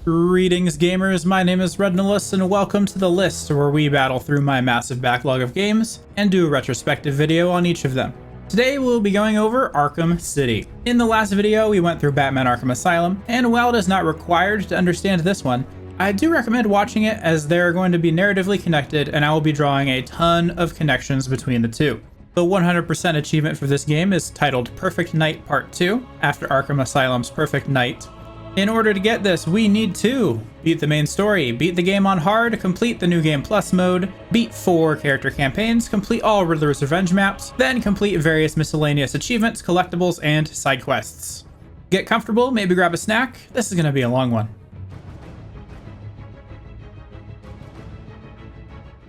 Greetings gamers, my name is Rednolus and welcome to the list where we battle through my massive backlog of games and do a retrospective video on each of them. Today we'll be going over Arkham City. In the last video we went through Batman Arkham Asylum, and while it is not required to understand this one, I do recommend watching it as they're going to be narratively connected and I will be drawing a ton of connections between the two. The 100% achievement for this game is titled Perfect Night Part 2, after Arkham Asylum's Perfect Night. In order to get this, we need to beat the main story, beat the game on hard, complete the New Game Plus mode, beat 4 character campaigns, complete all Riddler's Revenge maps, then complete various miscellaneous achievements, collectibles, and side quests. Get comfortable, maybe grab a snack. This is going to be a long one.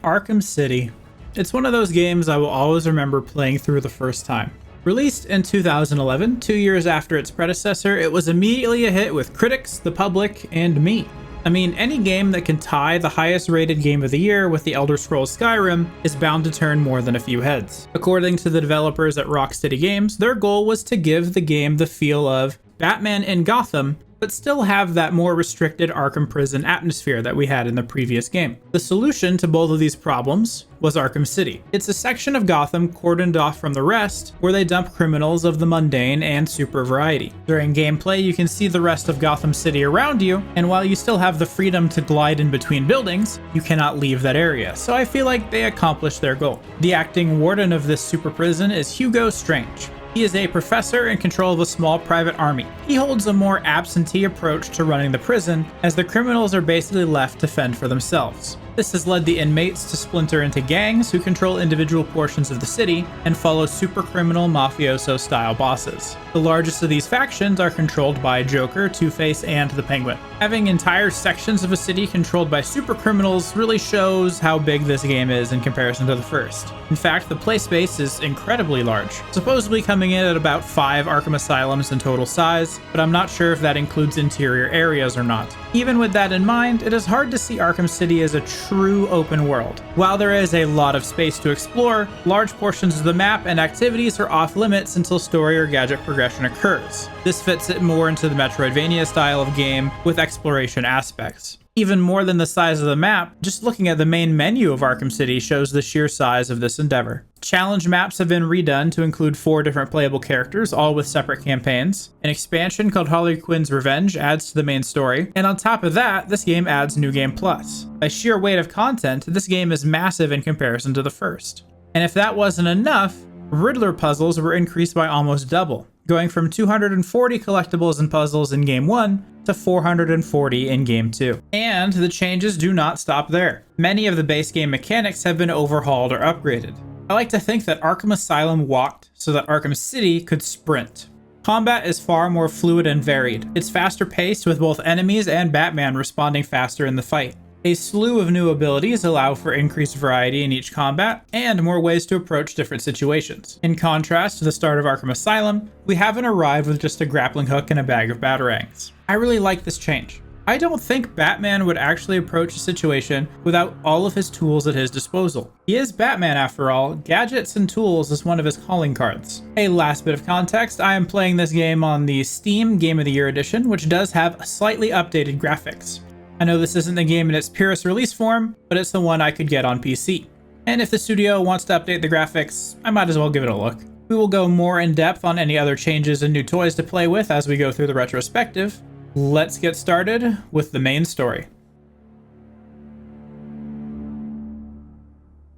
Arkham City. It's one of those games I will always remember playing through the first time. Released in 2011, 2 years after its predecessor, it was immediately a hit with critics, the public, and me. I mean, any game that can tie the highest rated game of the year with The Elder Scrolls Skyrim is bound to turn more than a few heads. According to the developers at Rocksteady Games, their goal was to give the game the feel of Batman in Gotham, but still have that more restricted Arkham Prison atmosphere that we had in the previous game. The solution to both of these problems was Arkham City. It's a section of Gotham cordoned off from the rest, where they dump criminals of the mundane and super variety. During gameplay, you can see the rest of Gotham City around you, and while you still have the freedom to glide in between buildings, you cannot leave that area, so I feel like they accomplished their goal. The acting warden of this super prison is Hugo Strange. He is a professor in control of a small private army. He holds a more absentee approach to running the prison, as the criminals are basically left to fend for themselves. This has led the inmates to splinter into gangs who control individual portions of the city and follow super criminal mafioso-style bosses. The largest of these factions are controlled by Joker, Two-Face, and the Penguin. Having entire sections of a city controlled by super criminals really shows how big this game is in comparison to the first. In fact, the play space is incredibly large, supposedly coming in at about 5 Arkham Asylums in total size, but I'm not sure if that includes interior areas or not. Even with that in mind, it is hard to see Arkham City as a true open world. While there is a lot of space to explore, large portions of the map and activities are off limits until story or gadget progression occurs. This fits it more into the Metroidvania style of game with exploration aspects. Even more than the size of the map, just looking at the main menu of Arkham City shows the sheer size of this endeavor. Challenge maps have been redone to include 4 different playable characters, all with separate campaigns. An expansion called Harley Quinn's Revenge adds to the main story, and on top of that, this game adds New Game Plus. By sheer weight of content, this game is massive in comparison to the first. And if that wasn't enough, Riddler puzzles were increased by almost double, going from 240 collectibles and puzzles in Game 1 to 440 in Game 2. And the changes do not stop there. Many of the base game mechanics have been overhauled or upgraded. I like to think that Arkham Asylum walked so that Arkham City could sprint. Combat is far more fluid and varied. It's faster paced with both enemies and Batman responding faster in the fight. A slew of new abilities allow for increased variety in each combat, and more ways to approach different situations. In contrast to the start of Arkham Asylum, we haven't arrived with just a grappling hook and a bag of batarangs. I really like this change. I don't think Batman would actually approach a situation without all of his tools at his disposal. He is Batman after all. Gadgets and tools is one of his calling cards. A last bit of context, I am playing this game on the Steam Game of the Year edition, which does have slightly updated graphics. I know this isn't the game in its purest release form, but it's the one I could get on PC. And if the studio wants to update the graphics, I might as well give it a look. We will go more in depth on any other changes and new toys to play with as we go through the retrospective. Let's get started with the main story.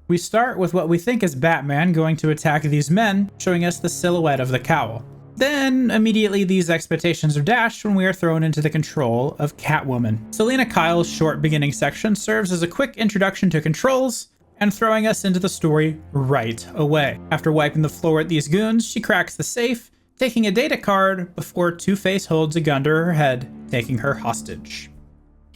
We start with what we think is Batman going to attack these men, showing us the silhouette of the cowl. Then, immediately these expectations are dashed when we are thrown into the control of Catwoman. Selina Kyle's short beginning section serves as a quick introduction to controls, and throwing us into the story right away. After wiping the floor at these goons, she cracks the safe, taking a data card before Two-Face holds a gun to her head, taking her hostage.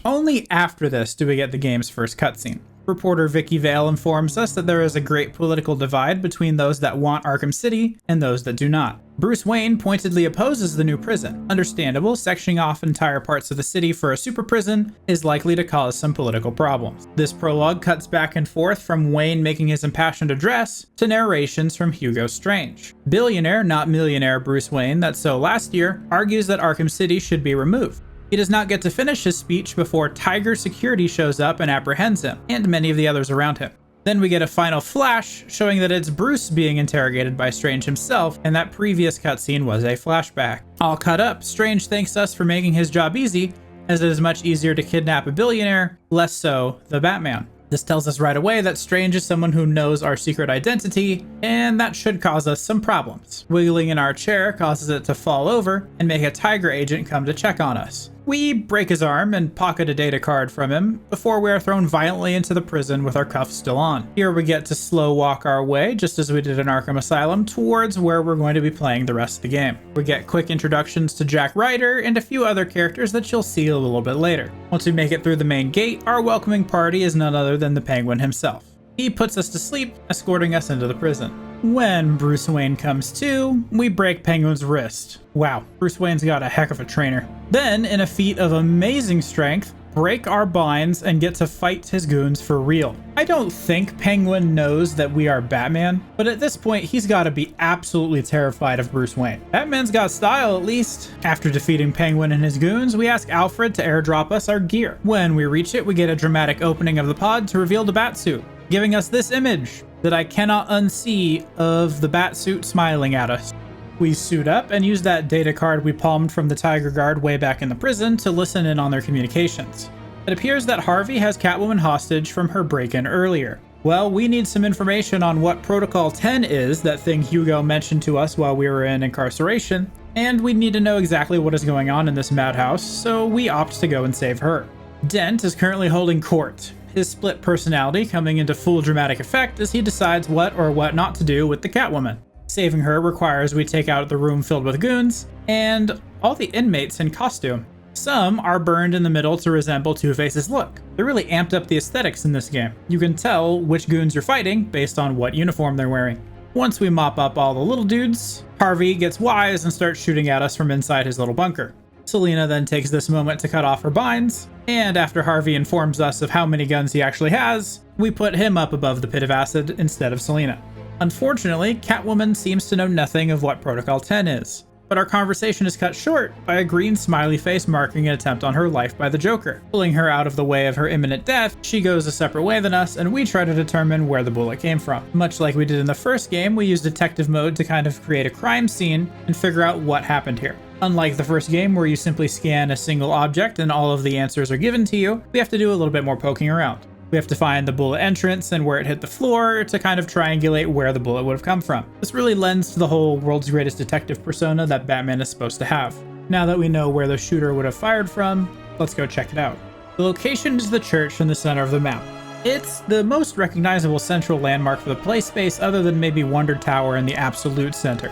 Only after this do we get the game's first cutscene. Reporter Vicky Vale informs us that there is a great political divide between those that want Arkham City and those that do not. Bruce Wayne pointedly opposes the new prison. Understandable, sectioning off entire parts of the city for a super prison is likely to cause some political problems. This prologue cuts back and forth from Wayne making his impassioned address to narrations from Hugo Strange. Billionaire, not millionaire Bruce Wayne, that so last year, argues that Arkham City should be removed. He does not get to finish his speech before Tiger Security shows up and apprehends him, and many of the others around him. Then we get a final flash showing that it's Bruce being interrogated by Strange himself, and that previous cutscene was a flashback. All cut up, Strange thanks us for making his job easy, as it is much easier to kidnap a billionaire, less so the Batman. This tells us right away that Strange is someone who knows our secret identity, and that should cause us some problems. Wiggling in our chair causes it to fall over and make a Tiger agent come to check on us. We break his arm and pocket a data card from him before we are thrown violently into the prison with our cuffs still on. Here we get to slow walk our way, just as we did in Arkham Asylum, towards where we're going to be playing the rest of the game. We get quick introductions to Jack Ryder and a few other characters that you'll see a little bit later. Once we make it through the main gate, our welcoming party is none other than the Penguin himself. He puts us to sleep, escorting us into the prison. When Bruce Wayne comes to, we break Penguin's wrist. Wow, Bruce Wayne's got a heck of a trainer. Then, in a feat of amazing strength, break our binds and get to fight his goons for real. I don't think Penguin knows that we are Batman, but at this point he's got to be absolutely terrified of Bruce Wayne. Batman's got style, at least. After defeating Penguin and his goons, we ask Alfred to airdrop us our gear. When we reach it, we get a dramatic opening of the pod to reveal the Batsuit, giving us this image that I cannot unsee of the Batsuit smiling at us. We suit up and use that data card we palmed from the Tiger Guard way back in the prison to listen in on their communications. It appears that Harvey has Catwoman hostage from her break-in earlier. Well, we need some information on what Protocol 10 is, that thing Hugo mentioned to us while we were in incarceration, and we need to know exactly what is going on in this madhouse, so we opt to go and save her. Dent is currently holding court, his split personality coming into full dramatic effect as he decides what or what not to do with the Catwoman. Saving her requires we take out the room filled with goons, and all the inmates in costume. Some are burned in the middle to resemble Two-Face's look. They really amped up the aesthetics in this game. You can tell which goons you're fighting based on what uniform they're wearing. Once we mop up all the little dudes, Harvey gets wise and starts shooting at us from inside his little bunker. Selina then takes this moment to cut off her binds, and after Harvey informs us of how many guns he actually has, we put him up above the pit of acid instead of Selina. Unfortunately, Catwoman seems to know nothing of what Protocol 10 is, but our conversation is cut short by a green smiley face marking an attempt on her life by the Joker. Pulling her out of the way of her imminent death, she goes a separate way than us, and we try to determine where the bullet came from. Much like we did in the first game, we use detective mode to kind of create a crime scene and figure out what happened here. Unlike the first game where you simply scan a single object and all of the answers are given to you, we have to do a little bit more poking around. We have to find the bullet entrance and where it hit the floor to kind of triangulate where the bullet would have come from. This really lends to the whole world's greatest detective persona that Batman is supposed to have. Now that we know where the shooter would have fired from, let's go check it out. The location is the church in the center of the map. It's the most recognizable central landmark for the play space other than maybe Wonder Tower in the absolute center.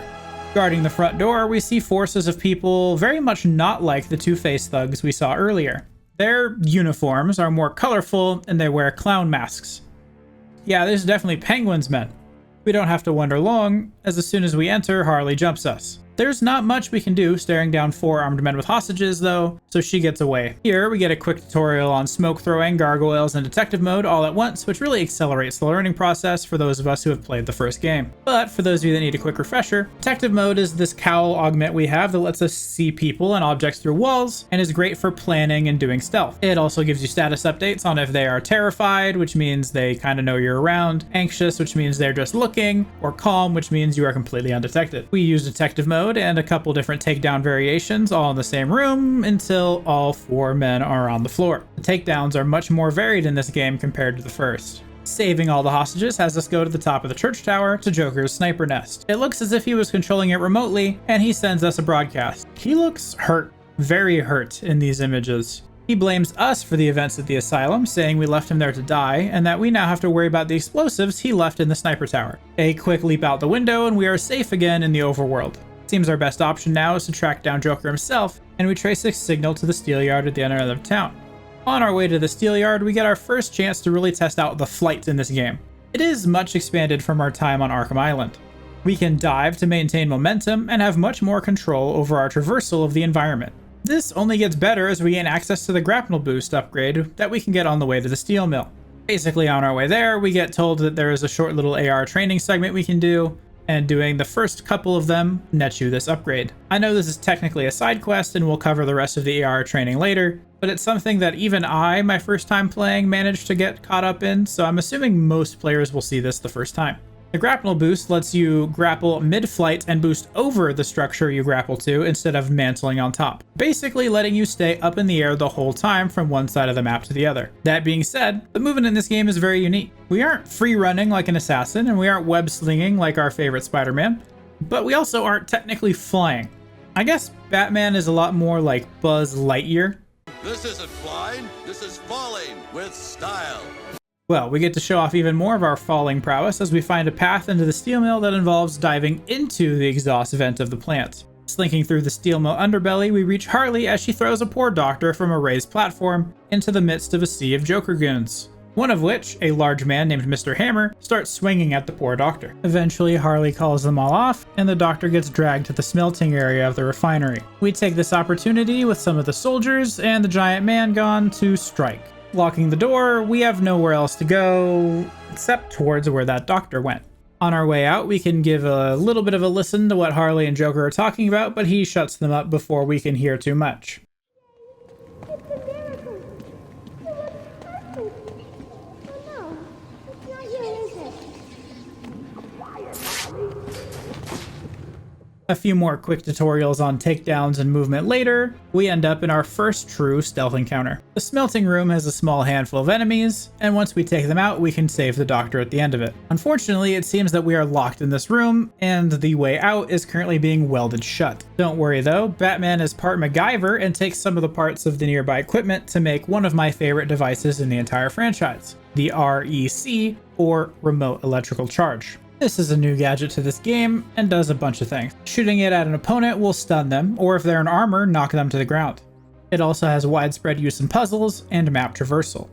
Guarding the front door, we see forces of people very much not like the Two-Face thugs we saw earlier. Their uniforms are more colorful and they wear clown masks. Yeah, this is definitely Penguin's men. We don't have to wonder long, as soon as we enter, Harley jumps us. There's not much we can do staring down 4 armed men with hostages though, so she gets away. Here we get a quick tutorial on smoke throwing, gargoyles, and detective mode all at once, which really accelerates the learning process for those of us who have played the first game. But for those of you that need a quick refresher, detective mode is this cowl augment we have that lets us see people and objects through walls, and is great for planning and doing stealth. It also gives you status updates on if they are terrified, which means they kind of know you're around, anxious, which means they're just looking, or calm, which means you are completely undetected. We use detective mode and a couple different takedown variations all in the same room until all 4 men are on the floor. The takedowns are much more varied in this game compared to the first. Saving all the hostages has us go to the top of the church tower to Joker's sniper nest. It looks as if he was controlling it remotely, and he sends us a broadcast. He looks hurt, very hurt in these images. He blames us for the events at the asylum, saying we left him there to die, and that we now have to worry about the explosives he left in the sniper tower. A quick leap out the window, and we are safe again in the overworld. Seems our best option now is to track down Joker himself, and we trace a signal to the steel yard at the end of town. On our way to the steel yard, we get our first chance to really test out the flight in this game. It is much expanded from our time on Arkham Island. We can dive to maintain momentum and have much more control over our traversal of the environment. This only gets better as we gain access to the grapnel boost upgrade that we can get on the way to the steel mill. Basically on our way there, we get told that there is a short little AR training segment we can do, and doing the first couple of them nets you this upgrade. I know this is technically a side quest and we'll cover the rest of the AR training later, but it's something that even I, my first time playing, managed to get caught up in, so I'm assuming most players will see this the first time. The grapple boost lets you grapple mid-flight and boost over the structure you grapple to instead of mantling on top, basically letting you stay up in the air the whole time from one side of the map to the other. That being said, the movement in this game is very unique. We aren't free running like an assassin, and we aren't web slinging like our favorite Spider-Man, but we also aren't technically flying. I guess Batman is a lot more like Buzz Lightyear. This isn't flying, this is falling with style. Well, we get to show off even more of our falling prowess as we find a path into the steel mill that involves diving into the exhaust vent of the plant. Slinking through the steel mill underbelly, we reach Harley as she throws a poor doctor from a raised platform into the midst of a sea of Joker goons. One of which, a large man named Mr. Hammer, starts swinging at the poor doctor. Eventually, Harley calls them all off, and the doctor gets dragged to the smelting area of the refinery. We take this opportunity with some of the soldiers and the giant man gone to strike. Locking the door, we have nowhere else to go except towards where that doctor went. On our way out, we can give a little bit of a listen to what Harley and Joker are talking about, but he shuts them up before we can hear too much. It's a miracle. You look perfect. Oh no, it's not you, is it? A few more quick tutorials on takedowns and movement later, we end up in our first true stealth encounter. The smelting room has a small handful of enemies, and once we take them out, we can save the doctor at the end of it. Unfortunately, it seems that we are locked in this room, and the way out is currently being welded shut. Don't worry though, Batman is part MacGyver and takes some of the parts of the nearby equipment to make one of my favorite devices in the entire franchise, the REC, or Remote Electrical Charge. This is a new gadget to this game and does a bunch of things. Shooting it at an opponent will stun them, or if they're in armor, knock them to the ground. It also has widespread use in puzzles and map traversal.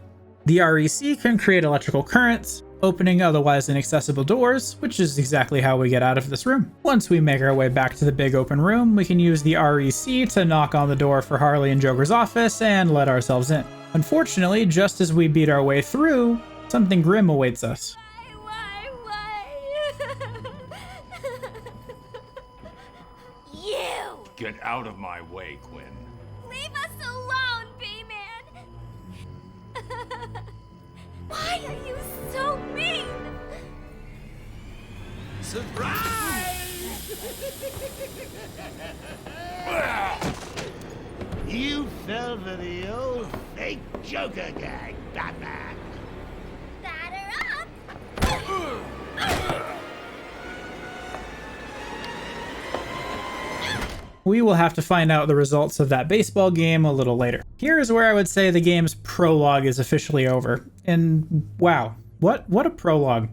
The REC can create electrical currents, opening otherwise inaccessible doors, which is exactly how we get out of this room. Once we make our way back to the big open room, we can use the REC to knock on the door for Harley and Joker's office and let ourselves in. Unfortunately, just as we beat our way through, something grim awaits us. You! Get out of my way, Quinn. Leave us alone, B-Man! Why are you so mean? Surprise! You fell for the old fake Joker gag, Batman. Batter up! We will have to find out the results of that baseball game a little later. Here's where I would say the game's prologue is officially over. And wow, what a prologue.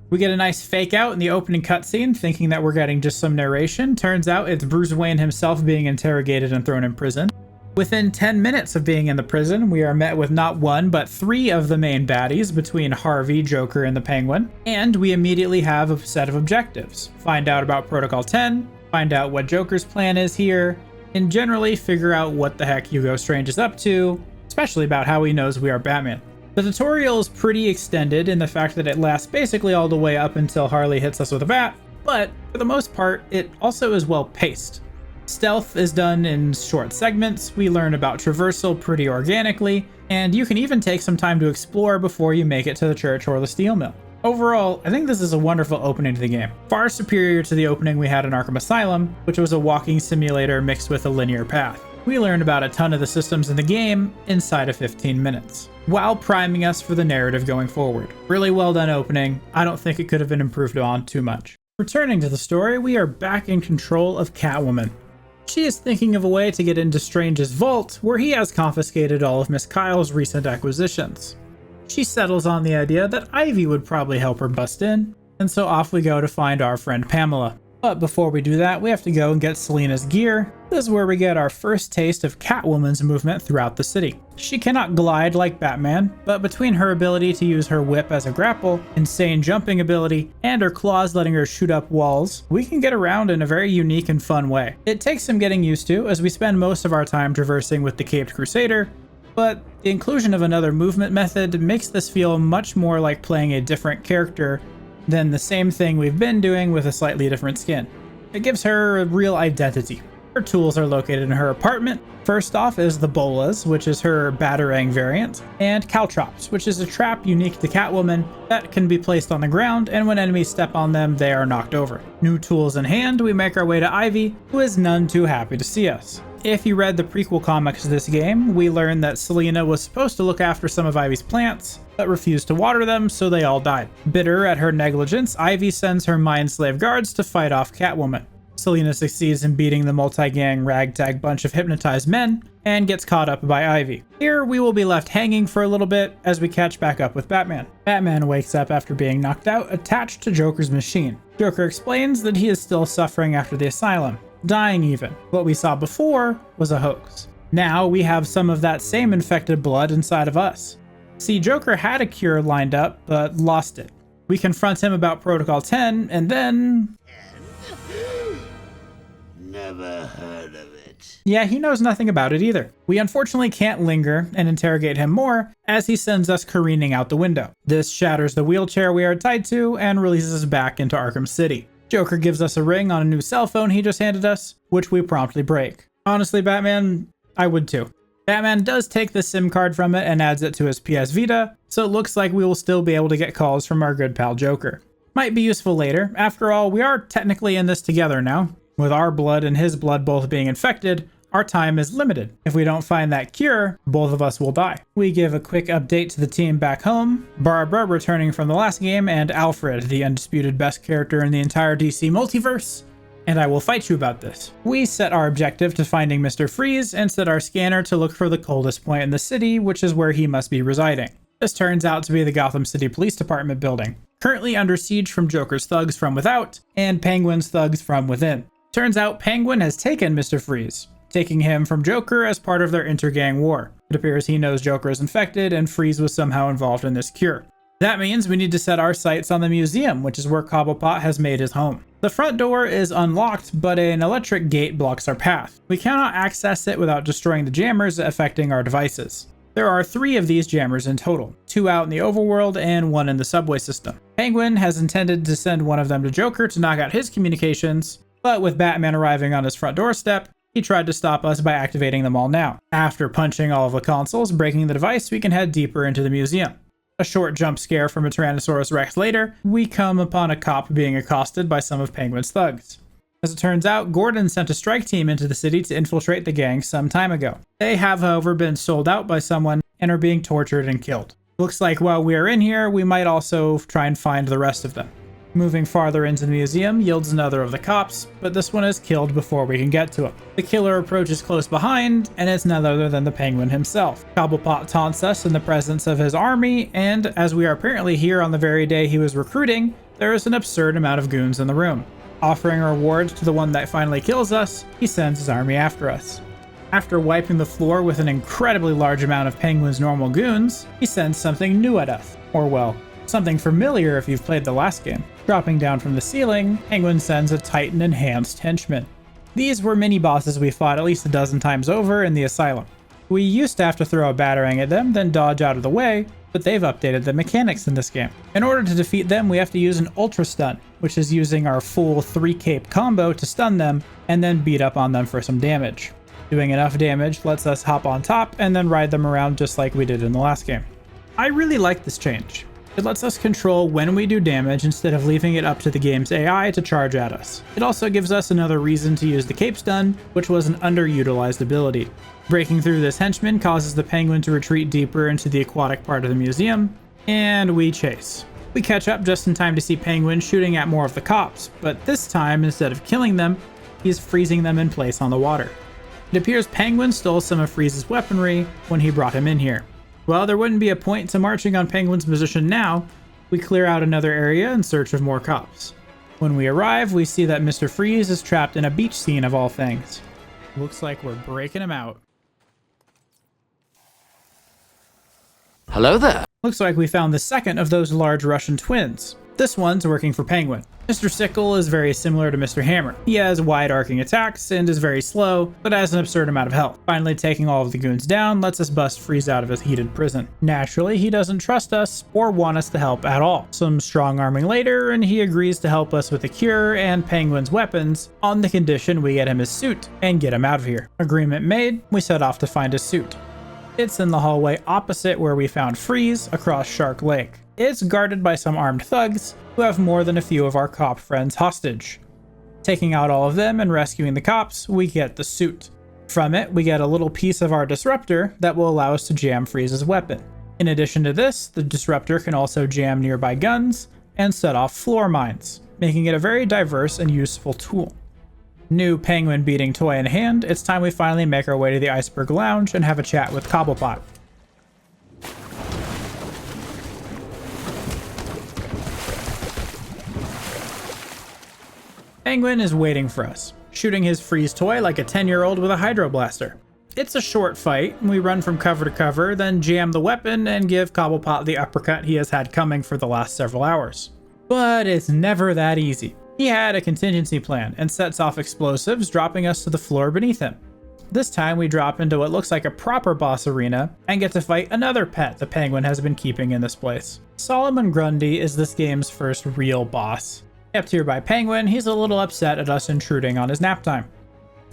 We get a nice fake out in the opening cutscene, thinking that we're getting just some narration. Turns out it's Bruce Wayne himself being interrogated and thrown in prison. Within 10 minutes of being in the prison, we are met with not one, but 3 of the main baddies between Harvey, Joker, and the Penguin. And we immediately have a set of objectives. Find out about Protocol 10, find out what Joker's plan is here, and generally figure out what the heck Hugo Strange is up to, especially about how he knows we are Batman. The tutorial is pretty extended in the fact that it lasts basically all the way up until Harley hits us with a bat, but for the most part, it also is well paced. Stealth is done in short segments, we learn about traversal pretty organically, and you can even take some time to explore before you make it to the church or the steel mill. Overall, I think this is a wonderful opening to the game, far superior to the opening we had in Arkham Asylum, which was a walking simulator mixed with a linear path. We learned about a ton of the systems in the game inside of 15 minutes, while priming us for the narrative going forward. Really well done opening, I don't think it could have been improved on too much. Returning to the story, we are back in control of Catwoman. She is thinking of a way to get into Strange's vault, where he has confiscated all of Miss Kyle's recent acquisitions. She settles on the idea that Ivy would probably help her bust in, and so off we go to find our friend Pamela. But before we do that, we have to go and get Selina's gear. This is where we get our first taste of Catwoman's movement throughout the city. She cannot glide like Batman, but between her ability to use her whip as a grapple, insane jumping ability, and her claws letting her shoot up walls, we can get around in a very unique and fun way. It takes some getting used to, as we spend most of our time traversing with the Caped Crusader, but the inclusion of another movement method makes this feel much more like playing a different character then the same thing we've been doing with a slightly different skin. It gives her a real identity. Her tools are located in her apartment. First off is the bolas, which is her batarang variant, and caltrops, which is a trap unique to Catwoman that can be placed on the ground, and when enemies step on them, they are knocked over. New tools in hand, we make our way to Ivy, who is none too happy to see us. If you read the prequel comics to this game, we learned that Selina was supposed to look after some of Ivy's plants, but refused to water them, so they all died. Bitter at her negligence, Ivy sends her mind slave guards to fight off Catwoman. Selina succeeds in beating the multi-gang ragtag bunch of hypnotized men and gets caught up by Ivy. Here, we will be left hanging for a little bit as we catch back up with Batman. Batman wakes up after being knocked out, attached to Joker's machine. Joker explains that he is still suffering after the asylum, dying even. What we saw before was a hoax. Now we have some of that same infected blood inside of us. See, Joker had a cure lined up, but lost it. We confront him about Protocol 10, and then... Never heard of it. yeah, he knows nothing about it either. We unfortunately can't linger and interrogate him more, as he sends us careening out the window. This shatters the wheelchair we are tied to and releases us back into Arkham City. Joker gives us a ring on a new cell phone he just handed us, which we promptly break. Honestly, Batman, I would too. Batman does take the SIM card from it and adds it to his PS Vita, so it looks like we will still be able to get calls from our good pal Joker. Might be useful later. After all, we are technically in this together now. With our blood and his blood both being infected, our time is limited. If we don't find that cure, both of us will die. We give a quick update to the team back home, Barbara returning from the last game, and Alfred, the undisputed best character in the entire DC multiverse, and I will fight you about this. We set our objective to finding Mr. Freeze and set our scanner to look for the coldest point in the city, which is where he must be residing. This turns out to be the Gotham City Police Department building, currently under siege from Joker's thugs from without and Penguin's thugs from within. Turns out Penguin has taken Mr. Freeze, taking him from Joker as part of their intergang war. It appears he knows Joker is infected and Freeze was somehow involved in this cure. That means we need to set our sights on the museum, which is where Cobblepot has made his home. The front door is unlocked, but an electric gate blocks our path. We cannot access it without destroying the jammers affecting our devices. There are 3 of these jammers in total, 2 out in the overworld and 1 in the subway system. Penguin has intended to send one of them to Joker to knock out his communications, but with Batman arriving on his front doorstep, he tried to stop us by activating them all now. After punching all of the consoles, breaking the device, we can head deeper into the museum. A short jump scare from a Tyrannosaurus Rex later, we come upon a cop being accosted by some of Penguin's thugs. As it turns out, Gordon sent a strike team into the city to infiltrate the gang some time ago. They have, however, been sold out by someone and are being tortured and killed. Looks like while we are in here, we might also try and find the rest of them. Moving farther into the museum yields another of the cops, but this one is killed before we can get to him. The killer approaches close behind, and it's none other than the Penguin himself. Cobblepot taunts us in the presence of his army, and as we are apparently here on the very day he was recruiting, there is an absurd amount of goons in the room. Offering a reward to the one that finally kills us, he sends his army after us. After wiping the floor with an incredibly large amount of Penguin's normal goons, he sends something new at us. Or well, something familiar if you've played the last game. Dropping down from the ceiling, Penguin sends a Titan enhanced henchman. These were mini-bosses we fought at least a dozen times over in the asylum. We used to have to throw a batarang at them, then dodge out of the way, but they've updated the mechanics in this game. In order to defeat them, we have to use an Ultra Stun, which is using our full 3-cape combo to stun them, and then beat up on them for some damage. Doing enough damage lets us hop on top and then ride them around just like we did in the last game. I really like this change. It lets us control when we do damage instead of leaving it up to the game's AI to charge at us. It also gives us another reason to use the Cape Stun, which was an underutilized ability. Breaking through this henchman causes the Penguin to retreat deeper into the aquatic part of the museum, and we chase. We catch up just in time to see Penguin shooting at more of the cops, but this time, instead of killing them, he's freezing them in place on the water. It appears Penguin stole some of Freeze's weaponry when he brought him in here. Well, there wouldn't be a point to marching on Penguin's position now. We clear out another area in search of more cops. When we arrive, we see that Mr. Freeze is trapped in a beach scene of all things. Looks like we're breaking him out. Hello there. Looks like we found the second of those large Russian twins. This one's working for Penguin. Mr. Sickle is very similar to Mr. Hammer. He has wide arcing attacks and is very slow, but has an absurd amount of health. Finally taking all of the goons down lets us bust Freeze out of his heated prison. Naturally, he doesn't trust us or want us to help at all. Some strong arming later, and he agrees to help us with the cure and Penguin's weapons on the condition we get him his suit and get him out of here. Agreement made, we set off to find his suit. It's in the hallway opposite where we found Freeze across Shark Lake. It's guarded by some armed thugs who have more than a few of our cop friends hostage. Taking out all of them and rescuing the cops, we get the suit. From it, we get a little piece of our disruptor that will allow us to jam Freeze's weapon. In addition to this, the disruptor can also jam nearby guns and set off floor mines, making it a very diverse and useful tool. New Penguin beating toy in hand, it's time we finally make our way to the Iceberg Lounge and have a chat with Cobblepot. Penguin is waiting for us, shooting his Freeze toy like a 10-year-old with a Hydro Blaster. It's a short fight, and we run from cover to cover, then jam the weapon and give Cobblepot the uppercut he has had coming for the last several hours. But it's never that easy. He had a contingency plan and sets off explosives, dropping us to the floor beneath him. This time we drop into what looks like a proper boss arena and get to fight another pet the Penguin has been keeping in this place. Solomon Grundy is this game's first real boss. Kept here by Penguin, he's a little upset at us intruding on his nap time.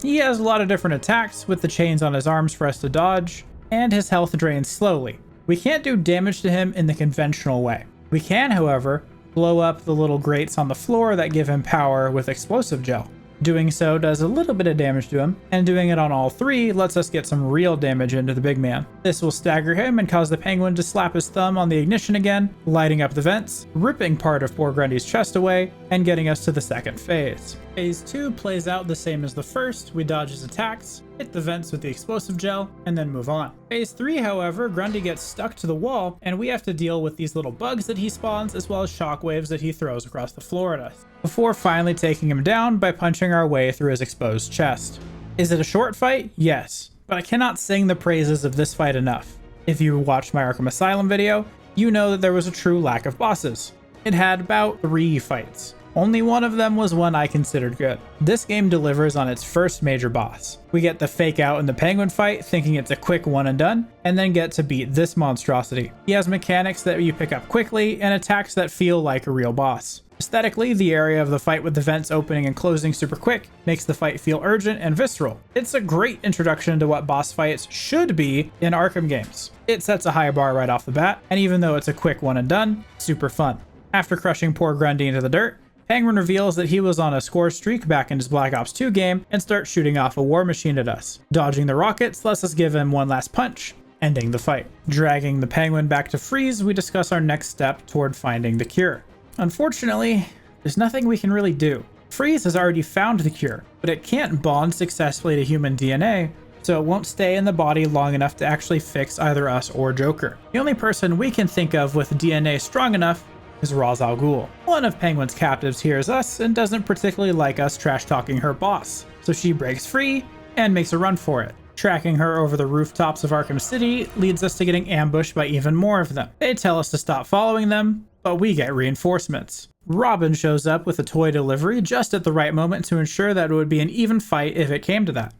He has a lot of different attacks with the chains on his arms for us to dodge, and his health drains slowly. We can't do damage to him in the conventional way. We can, however, blow up the little grates on the floor that give him power with explosive gel. Doing so does a little bit of damage to him, and doing it on all three lets us get some real damage into the big man. This will stagger him and cause the Penguin to slap his thumb on the ignition again, lighting up the vents, ripping part of poor Grundy's chest away, and getting us to the second phase. Phase 2 plays out the same as the first. We dodge his attacks, hit the vents with the explosive gel, and then move on. Phase 3, however, Grundy gets stuck to the wall, and we have to deal with these little bugs that he spawns, as well as shockwaves that he throws across the floor at us, before finally taking him down by punching our way through his exposed chest. Is it a short fight? Yes, but I cannot sing the praises of this fight enough. If you watched my Arkham Asylum video, you know that there was a true lack of bosses. It had about 3 fights. Only one of them was one I considered good. This game delivers on its first major boss. We get the fake out in the Penguin fight, thinking it's a quick one and done, and then get to beat this monstrosity. He has mechanics that you pick up quickly and attacks that feel like a real boss. Aesthetically, the area of the fight with the vents opening and closing super quick makes the fight feel urgent and visceral. It's a great introduction to what boss fights should be in Arkham games. It sets a high bar right off the bat, and even though it's a quick one and done, super fun. After crushing poor Grundy into the dirt, Penguin reveals that he was on a score streak back in his Black Ops 2 game and starts shooting off a war machine at us. Dodging the rockets lets us give him one last punch, ending the fight. Dragging the Penguin back to Freeze, we discuss our next step toward finding the cure. Unfortunately, there's nothing we can really do. Freeze has already found the cure, but it can't bond successfully to human DNA, so it won't stay in the body long enough to actually fix either us or Joker. The only person we can think of with DNA strong enough is Ra's al Ghul. One of Penguin's captives hears us and doesn't particularly like us trash-talking her boss, so she breaks free and makes a run for it. Tracking her over the rooftops of Arkham City leads us to getting ambushed by even more of them. They tell us to stop following them, but we get reinforcements. Robin shows up with a toy delivery just at the right moment to ensure that it would be an even fight if it came to that.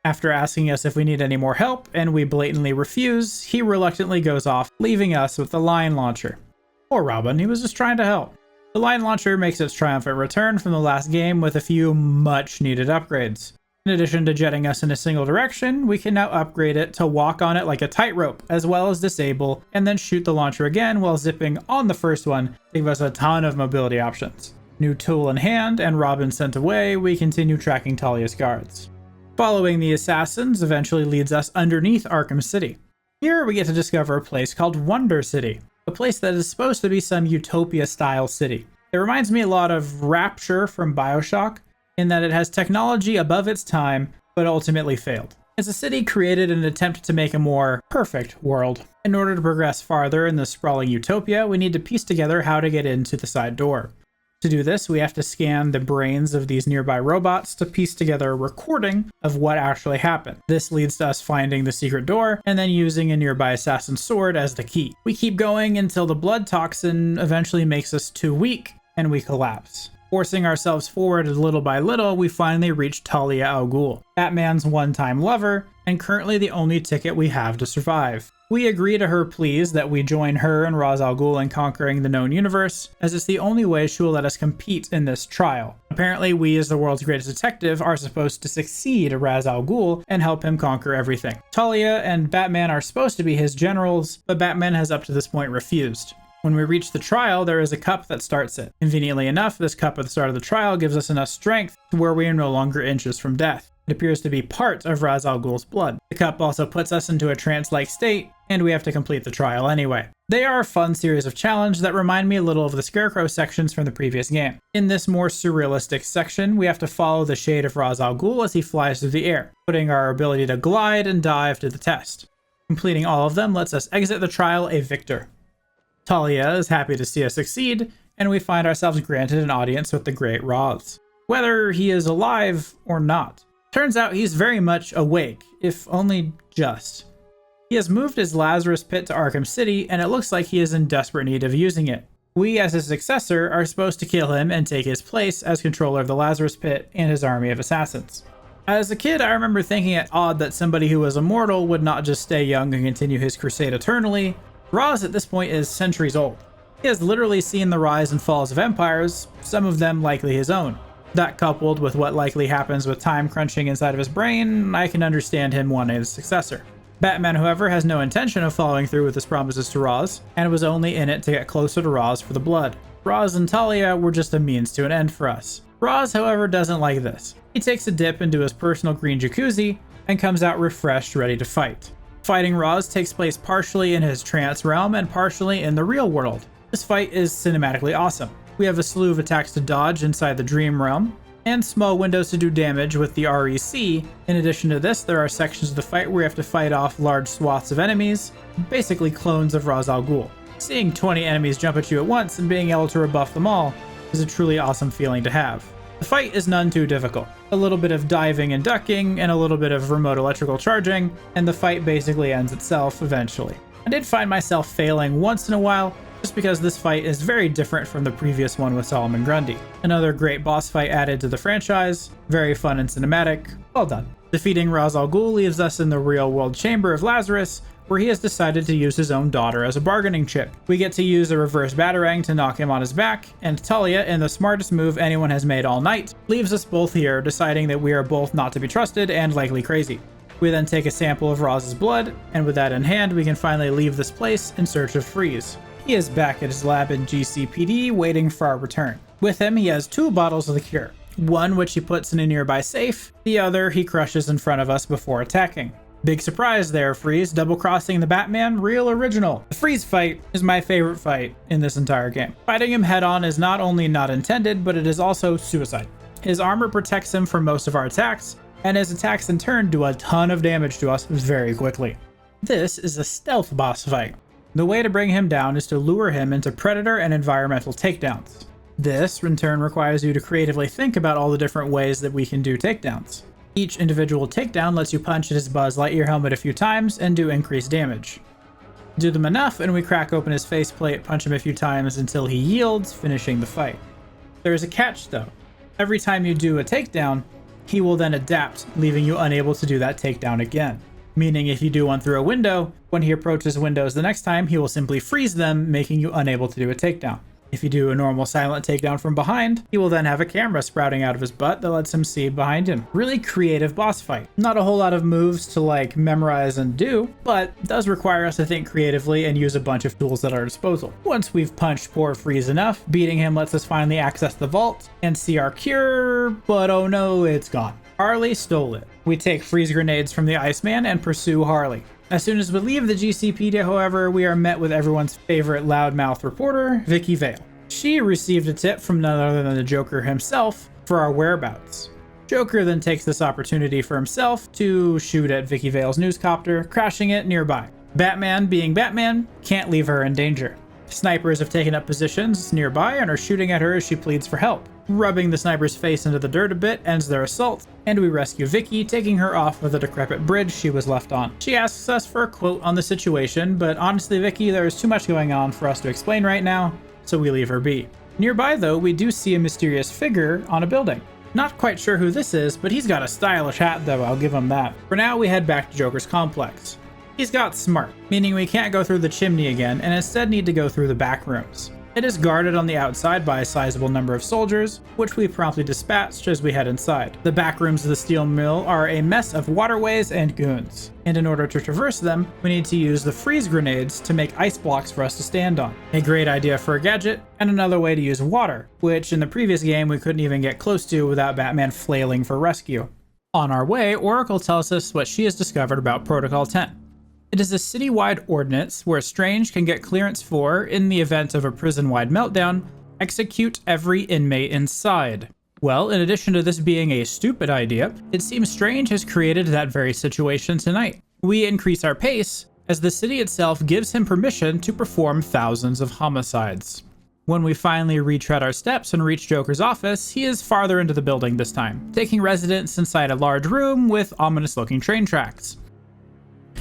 After asking us if we need any more help, and we blatantly refuse, he reluctantly goes off, leaving us with the line launcher. Poor Robin, he was just trying to help. The line launcher makes its triumphant return from the last game with a few much needed upgrades. In addition to jetting us in a single direction, we can now upgrade it to walk on it like a tightrope, as well as disable, and then shoot the launcher again while zipping on the first one to give us a ton of mobility options. New tool in hand and Robin sent away, we continue tracking Talia's guards. Following the assassins eventually leads us underneath Arkham City. Here we get to discover a place called Wonder City, a place that is supposed to be some utopia-style city. It reminds me a lot of Rapture from BioShock, in that it has technology above its time, but ultimately failed. It's a city created in an attempt to make a more perfect world. In order to progress farther in the sprawling utopia, we need to piece together how to get into the side door. To do this, we have to scan the brains of these nearby robots to piece together a recording of what actually happened. This leads to us finding the secret door and then using a nearby assassin's sword as the key. We keep going until the blood toxin eventually makes us too weak and we collapse. Forcing ourselves forward little by little, we finally reach Talia al Ghul, Batman's one-time lover, and currently the only ticket we have to survive. We agree to her pleas that we join her and Ra's al Ghul in conquering the known universe, as it's the only way she will let us compete in this trial. Apparently, we as the world's greatest detective are supposed to succeed Ra's al Ghul and help him conquer everything. Talia and Batman are supposed to be his generals, but Batman has up to this point refused. When we reach the trial, there is a cup that starts it. Conveniently enough, this cup at the start of the trial gives us enough strength to where we are no longer inches from death. It appears to be part of Ra's al Ghul's blood. The cup also puts us into a trance-like state, and we have to complete the trial anyway. They are a fun series of challenges that remind me a little of the Scarecrow sections from the previous game. In this more surrealistic section, we have to follow the shade of Ra's al Ghul as he flies through the air, putting our ability to glide and dive to the test. Completing all of them lets us exit the trial a victor. Talia is happy to see us succeed, and we find ourselves granted an audience with the Great Ra's, whether he is alive or not. Turns out he's very much awake, if only just. He has moved his Lazarus pit to Arkham City, and it looks like he is in desperate need of using it. We, as his successor, are supposed to kill him and take his place as controller of the Lazarus pit and his army of assassins. As a kid, I remember thinking it odd that somebody who was immortal would not just stay young and continue his crusade eternally. Ra's at this point is centuries old. He has literally seen the rise and falls of empires, some of them likely his own. That coupled with what likely happens with time crunching inside of his brain, I can understand him wanting a successor. Batman, however, has no intention of following through with his promises to Ra's, and was only in it to get closer to Ra's for the blood. Ra's and Talia were just a means to an end for us. Ra's, however, doesn't like this. He takes a dip into his personal green jacuzzi and comes out refreshed, ready to fight. Fighting Ra's takes place partially in his trance realm and partially in the real world. This fight is cinematically awesome. We have a slew of attacks to dodge inside the dream realm, and small windows to do damage with the REC. In addition to this, there are sections of the fight where you have to fight off large swaths of enemies, basically clones of Ra's al Ghul. Seeing 20 enemies jump at you at once and being able to rebuff them all is a truly awesome feeling to have. The fight is none too difficult. A little bit of diving and ducking, and a little bit of remote electrical charging, and the fight basically ends itself eventually. I did find myself failing once in a while, just because this fight is very different from the previous one with Solomon Grundy. Another great boss fight added to the franchise, very fun and cinematic, well done. Defeating Ra's al Ghul leaves us in the real-world chamber of Lazarus, where he has decided to use his own daughter as a bargaining chip. We get to use a reverse batarang to knock him on his back, and Talia, in the smartest move anyone has made all night, leaves us both here, deciding that we are both not to be trusted and likely crazy. We then take a sample of Raz's blood, and with that in hand, we can finally leave this place in search of Freeze. He is back at his lab in GCPD waiting for our return. With him, he has 2 bottles of the cure. One which he puts in a nearby safe, the other he crushes in front of us before attacking. Big surprise there, Freeze, double-crossing the Batman, real original. The Freeze fight is my favorite fight in this entire game. Fighting him head-on is not only not intended, but it is also suicide. His armor protects him from most of our attacks, and his attacks in turn do a ton of damage to us very quickly. This is a stealth boss fight. The way to bring him down is to lure him into predator and environmental takedowns. This, in turn, requires you to creatively think about all the different ways that we can do takedowns. Each individual takedown lets you punch at his Buzz Lightyear helmet a few times and do increased damage. Do them enough and we crack open his faceplate, punch him a few times until he yields, finishing the fight. There is a catch though. Every time you do a takedown, he will then adapt, leaving you unable to do that takedown again. Meaning if you do one through a window, when he approaches windows the next time, he will simply freeze them, making you unable to do a takedown. If you do a normal silent takedown from behind, he will then have a camera sprouting out of his butt that lets him see behind him. Really creative boss fight. Not a whole lot of moves to memorize and do, but does require us to think creatively and use a bunch of tools at our disposal. Once we've punched poor Freeze enough, beating him lets us finally access the vault and see our cure, but oh no, it's gone. Harley stole it. We take freeze grenades from the Iceman and pursue Harley. As soon as we leave the GCPD, however, we are met with everyone's favorite loudmouth reporter, Vicky Vale. She received a tip from none other than the Joker himself for our whereabouts. Joker then takes this opportunity for himself to shoot at Vicky Vale's newscopter, crashing it nearby. Batman, being Batman, can't leave her in danger. Snipers have taken up positions nearby and are shooting at her as she pleads for help. Rubbing the sniper's face into the dirt a bit ends their assault, and we rescue Vicky, taking her off of the decrepit bridge she was left on. She asks us for a quote on the situation, but honestly, Vicky, there is too much going on for us to explain right now, so we leave her be. Nearby, though, we do see a mysterious figure on a building. Not quite sure who this is, but he's got a stylish hat though, I'll give him that. For now, we head back to Joker's complex. He's got smart, meaning we can't go through the chimney again and instead need to go through the back rooms. It is guarded on the outside by a sizable number of soldiers, which we promptly dispatched as we head inside. The back rooms of the steel mill are a mess of waterways and goons, and in order to traverse them, we need to use the freeze grenades to make ice blocks for us to stand on. A great idea for a gadget, and another way to use water, which in the previous game we couldn't even get close to without Batman flailing for rescue. On our way, Oracle tells us what she has discovered about Protocol 10. It is a city-wide ordinance where Strange can get clearance for, in the event of a prison-wide meltdown, execute every inmate inside. Well, in addition to this being a stupid idea, it seems Strange has created that very situation tonight. We increase our pace, as the city itself gives him permission to perform thousands of homicides. When we finally retread our steps and reach Joker's office, he is farther into the building this time, taking residence inside a large room with ominous-looking train tracks.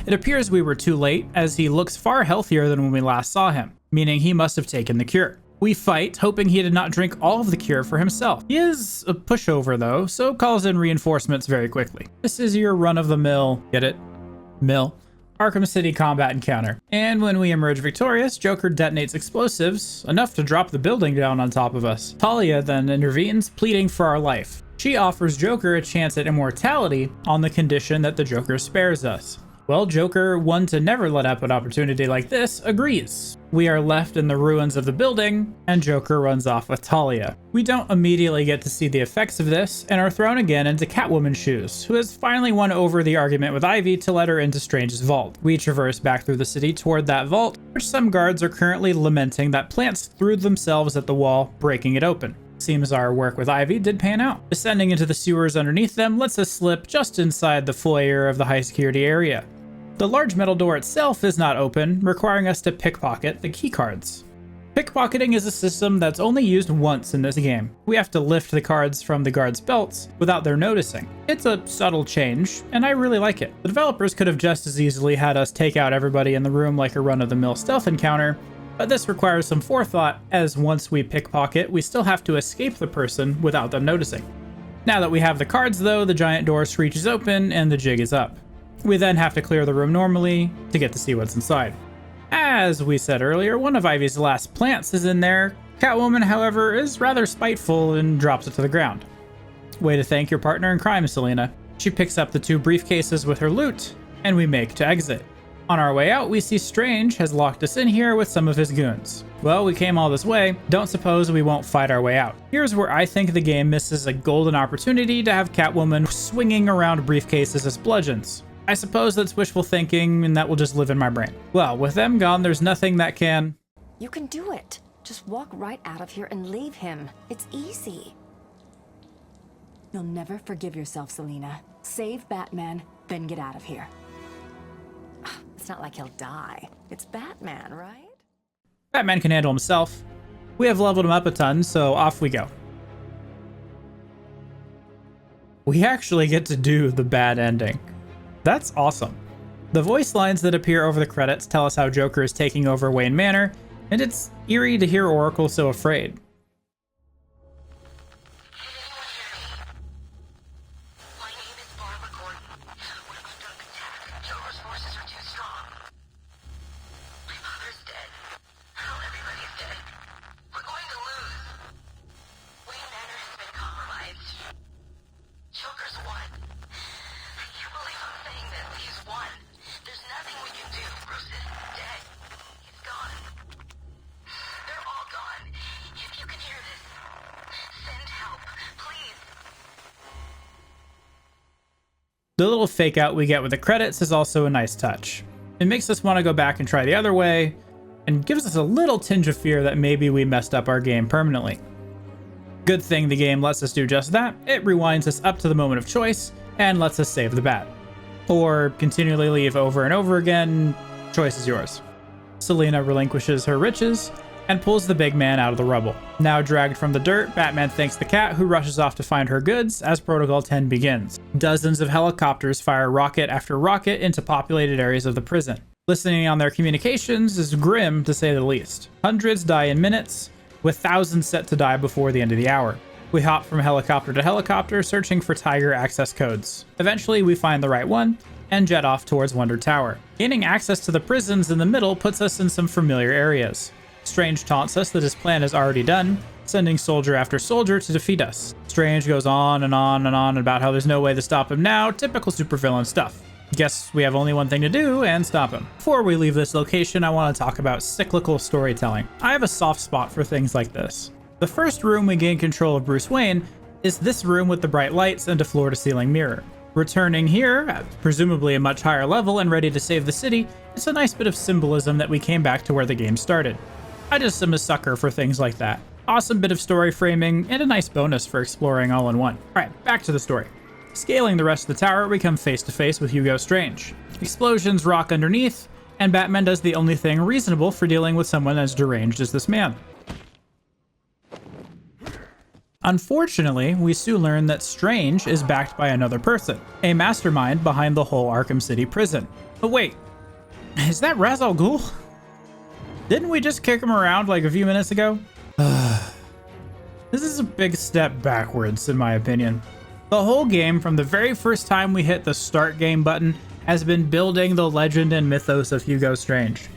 It appears we were too late, as he looks far healthier than when we last saw him, meaning he must have taken the cure. We fight, hoping he did not drink all of the cure for himself. He is a pushover though, so calls in reinforcements very quickly. This is your run-of-the-mill, get it? Mill. Arkham City combat encounter. And when we emerge victorious, Joker detonates explosives, enough to drop the building down on top of us. Talia then intervenes, pleading for our life. She offers Joker a chance at immortality on the condition that the Joker spares us. Well, Joker, one to never let up an opportunity like this, agrees. We are left in the ruins of the building, and Joker runs off with Talia. We don't immediately get to see the effects of this, and are thrown again into Catwoman's shoes, who has finally won over the argument with Ivy to let her into Strange's vault. We traverse back through the city toward that vault, which some guards are currently lamenting that plants threw themselves at the wall, breaking it open. Seems our work with Ivy did pan out. Descending into the sewers underneath them lets us slip just inside the foyer of the high security area. The large metal door itself is not open, requiring us to pickpocket the keycards. Pickpocketing is a system that's only used once in this game. We have to lift the cards from the guards' belts without their noticing. It's a subtle change, and I really like it. The developers could have just as easily had us take out everybody in the room like a run-of-the-mill stealth encounter, but this requires some forethought, as once we pickpocket, we still have to escape the person without them noticing. Now that we have the cards though, the giant door screeches open and the jig is up. We then have to clear the room normally to get to see what's inside. As we said earlier, one of Ivy's last plants is in there. Catwoman, however, is rather spiteful and drops it to the ground. Way to thank your partner in crime, Selina. She picks up the 2 briefcases with her loot, and we make to exit. On our way out, we see Strange has locked us in here with some of his goons. Well, we came all this way, don't suppose we won't fight our way out. Here's where I think the game misses a golden opportunity to have Catwoman swinging around briefcases as bludgeons. I suppose that's wishful thinking, and that will just live in my brain. Well, with them gone, there's nothing that can... You can do it. Just walk right out of here and leave him. It's easy. You'll never forgive yourself, Selina. Save Batman, then get out of here. It's not like he'll die. It's Batman, right? Batman can handle himself. We have leveled him up a ton, so off we go. We actually get to do the bad ending. That's awesome. The voice lines that appear over the credits tell us how Joker is taking over Wayne Manor, and it's eerie to hear Oracle so afraid. The little fake out we get with the credits is also a nice touch. It makes us want to go back and try the other way, and gives us a little tinge of fear that maybe we messed up our game permanently. Good thing the game lets us do just that. It rewinds us up to the moment of choice, and lets us save the bat. Or continually leave over and over again, choice is yours. Selina relinquishes her riches and pulls the big man out of the rubble. Now dragged from the dirt, Batman thanks the cat, who rushes off to find her goods as Protocol 10 begins. Dozens of helicopters fire rocket after rocket into populated areas of the prison. Listening on their communications is grim, to say the least. Hundreds die in minutes, with thousands set to die before the end of the hour. We hop from helicopter to helicopter, searching for Tiger access codes. Eventually, we find the right one and jet off towards Wonder Tower. Gaining access to the prisons in the middle puts us in some familiar areas. Strange taunts us that his plan is already done, sending soldier after soldier to defeat us. Strange goes on and on and on about how there's no way to stop him now, typical supervillain stuff. Guess we have only one thing to do, and stop him. Before we leave this location, I want to talk about cyclical storytelling. I have a soft spot for things like this. The first room we gain control of Bruce Wayne is this room with the bright lights and a floor-to-ceiling mirror. Returning here, at presumably a much higher level and ready to save the city, it's a nice bit of symbolism that we came back to where the game started. I just am a sucker for things like that. Awesome bit of story framing, and a nice bonus for exploring all in one. Alright, back to the story. Scaling the rest of the tower, we come face to face with Hugo Strange. Explosions rock underneath, and Batman does the only thing reasonable for dealing with someone as deranged as this man. Unfortunately, we soon learn that Strange is backed by another person, a mastermind behind the whole Arkham City prison. But wait, is that Ra's al Ghul? Didn't we just kick him around like a few minutes ago? This is a big step backwards, in my opinion. The whole game, from the very first time we hit the start game button, has been building the legend and mythos of Hugo Strange.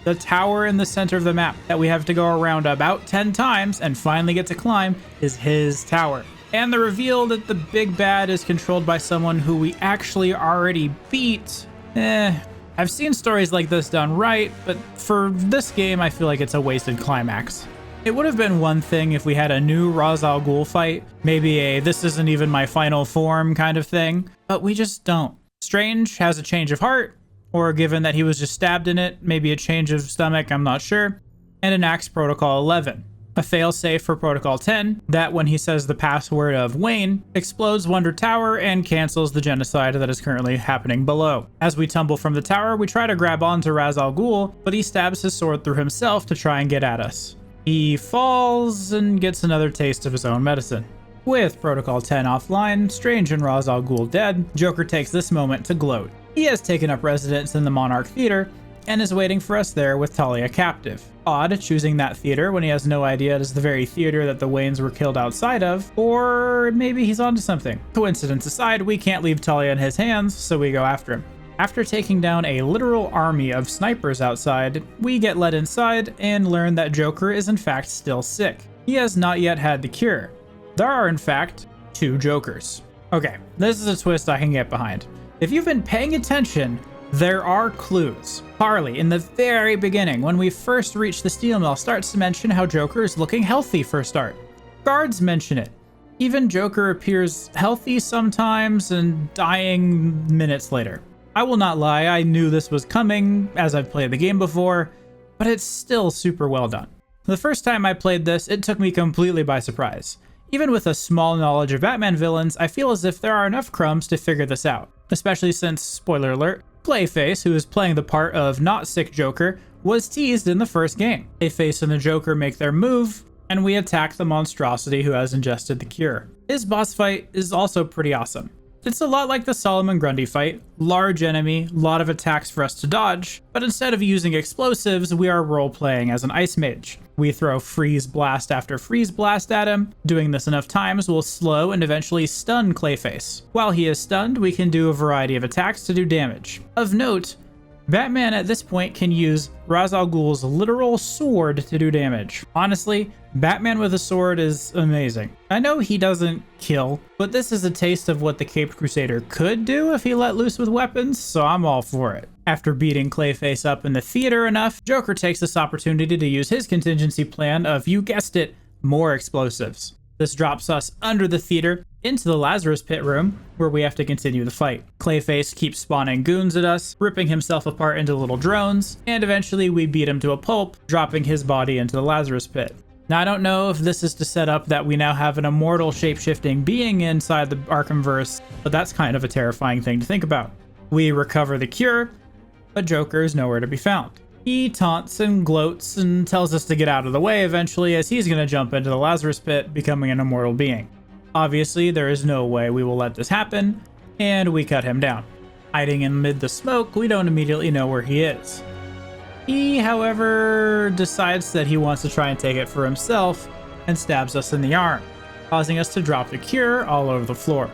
The tower in the center of the map that we have to go around about 10 times and finally get to climb is his tower. And the reveal that the big bad is controlled by someone who we actually already beat, I've seen stories like this done right, but for this game, I feel like it's a wasted climax. It would have been one thing if we had a new Ra's al Ghul fight, maybe a this isn't even my final form kind of thing, but we just don't. Strange has a change of heart, or given that he was just stabbed in it, maybe a change of stomach, I'm not sure, and enacts Protocol 11. A failsafe for Protocol 10 that, when he says the password of Wayne, explodes Wonder Tower and cancels the genocide that is currently happening below. As we tumble from the tower, we try to grab onto Ra's al Ghul, but he stabs his sword through himself to try and get at us. He falls and gets another taste of his own medicine. With Protocol 10 offline, Strange and Ra's al Ghul dead, Joker takes this moment to gloat. He has taken up residence in the Monarch Theater and is waiting for us there with Talia captive. Odd choosing that theater when he has no idea it is the very theater that the Waynes were killed outside of, or maybe he's onto something. Coincidence aside, we can't leave Talia in his hands, so we go after him. After taking down a literal army of snipers outside, we get let inside and learn that Joker is in fact still sick. He has not yet had the cure. There are in fact 2 Jokers. Okay, this is a twist I can get behind. If you've been paying attention, there are clues. Harley, in the very beginning, when we first reach the steel mill, starts to mention how Joker is looking healthy for a start. Guards mention it. Even Joker appears healthy sometimes and dying minutes later. I will not lie, I knew this was coming as I've played the game before, but it's still super well done. The first time I played this, it took me completely by surprise. Even with a small knowledge of Batman villains, I feel as if there are enough crumbs to figure this out. Especially since, spoiler alert, Clayface, who is playing the part of not sick Joker, was teased in the first game. Clayface and the Joker make their move, and we attack the monstrosity who has ingested the cure. His boss fight is also pretty awesome. It's a lot like the Solomon Grundy fight, large enemy, lot of attacks for us to dodge, but instead of using explosives, we are role-playing as an ice mage. We throw freeze blast after freeze blast at him. Doing this enough times will slow and eventually stun Clayface. While he is stunned, we can do a variety of attacks to do damage. Of note, Batman at this point can use Ra's al Ghul's literal sword to do damage. Honestly, Batman with a sword is amazing. I know he doesn't kill, but this is a taste of what the Caped Crusader could do if he let loose with weapons, so I'm all for it. After beating Clayface up in the theater enough, Joker takes this opportunity to use his contingency plan of, you guessed it, more explosives. This drops us under the theater into the Lazarus Pit room, where we have to continue the fight. Clayface keeps spawning goons at us, ripping himself apart into little drones, and eventually we beat him to a pulp, dropping his body into the Lazarus Pit. Now, I don't know if this is to set up that we now have an immortal shape-shifting being inside the Arkhamverse, but that's kind of a terrifying thing to think about. We recover the cure, but Joker is nowhere to be found. He taunts and gloats and tells us to get out of the way eventually, as he's going to jump into the Lazarus pit, becoming an immortal being. Obviously, there is no way we will let this happen, and we cut him down. Hiding amid the smoke, we don't immediately know where he is. He, however, decides that he wants to try and take it for himself and stabs us in the arm, causing us to drop the cure all over the floor.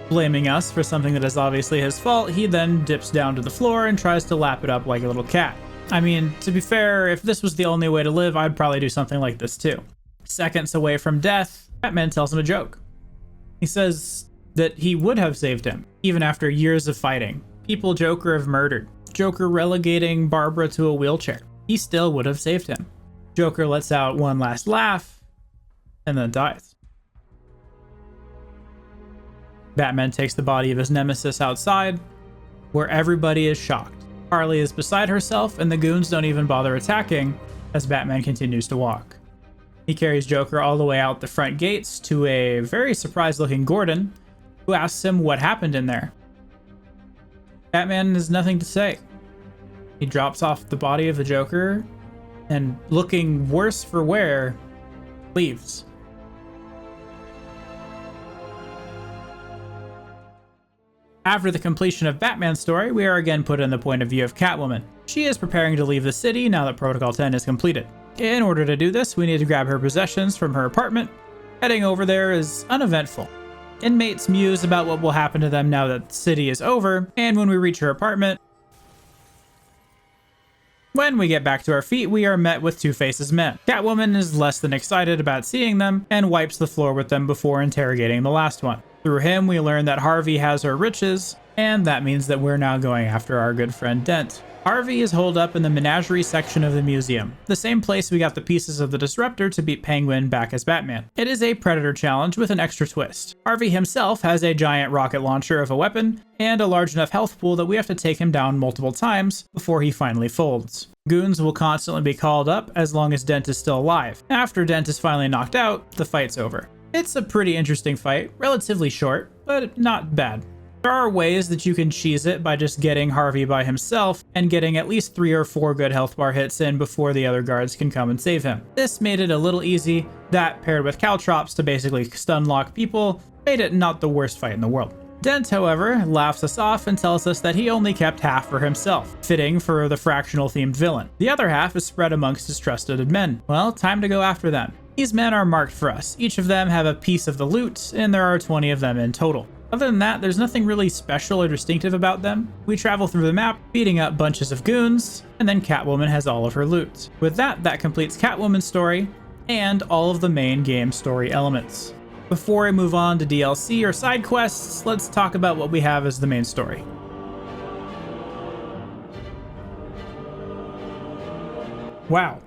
Blaming us for something that is obviously his fault, he then dips down to the floor and tries to lap it up like a little cat. I mean, to be fair, if this was the only way to live, I'd probably do something like this too. Seconds away from death, Batman tells him a joke. He says that he would have saved him, even after years of fighting. People Joker have murdered. Joker relegating Barbara to a wheelchair. He still would have saved him. Joker lets out one last laugh, and then dies. Batman takes the body of his nemesis outside, where everybody is shocked. Harley is beside herself, and the goons don't even bother attacking as Batman continues to walk. He carries Joker all the way out the front gates to a very surprised-looking Gordon, who asks him what happened in there. Batman has nothing to say. He drops off the body of the Joker, and looking worse for wear, leaves. After the completion of Batman's story, we are again put in the point of view of Catwoman. She is preparing to leave the city now that Protocol 10 is completed. In order to do this, we need to grab her possessions from her apartment. Heading over there is uneventful. Inmates muse about what will happen to them now that the city is over, and when we reach her apartment, when we get back to our feet, we are met with Two-Face's men. Catwoman is less than excited about seeing them and wipes the floor with them before interrogating the last one. Through him, we learn that Harvey has her riches, and that means that we're now going after our good friend Dent. Harvey is holed up in the menagerie section of the museum, the same place we got the pieces of the Disruptor to beat Penguin back as Batman. It is a Predator challenge with an extra twist. Harvey himself has a giant rocket launcher of a weapon, and a large enough health pool that we have to take him down multiple times before he finally folds. Goons will constantly be called up as long as Dent is still alive. After Dent is finally knocked out, the fight's over. It's a pretty interesting fight, relatively short, but not bad. There are ways that you can cheese it by just getting Harvey by himself and getting at least 3 or 4 good health bar hits in before the other guards can come and save him. This made it a little easy. That, paired with caltrops to basically stun lock people, made it not the worst fight in the world. Dent, however, laughs us off and tells us that he only kept half for himself, fitting for the fractional-themed villain. The other half is spread amongst his trusted men. Well, time to go after them. These men are marked for us. Each of them have a piece of the loot, and there are 20 of them in total. Other than that, there's nothing really special or distinctive about them. We travel through the map, beating up bunches of goons, and then Catwoman has all of her loot. With that, that completes Catwoman's story, and all of the main game story elements. Before I move on to DLC or side quests, let's talk about what we have as the main story. Wow.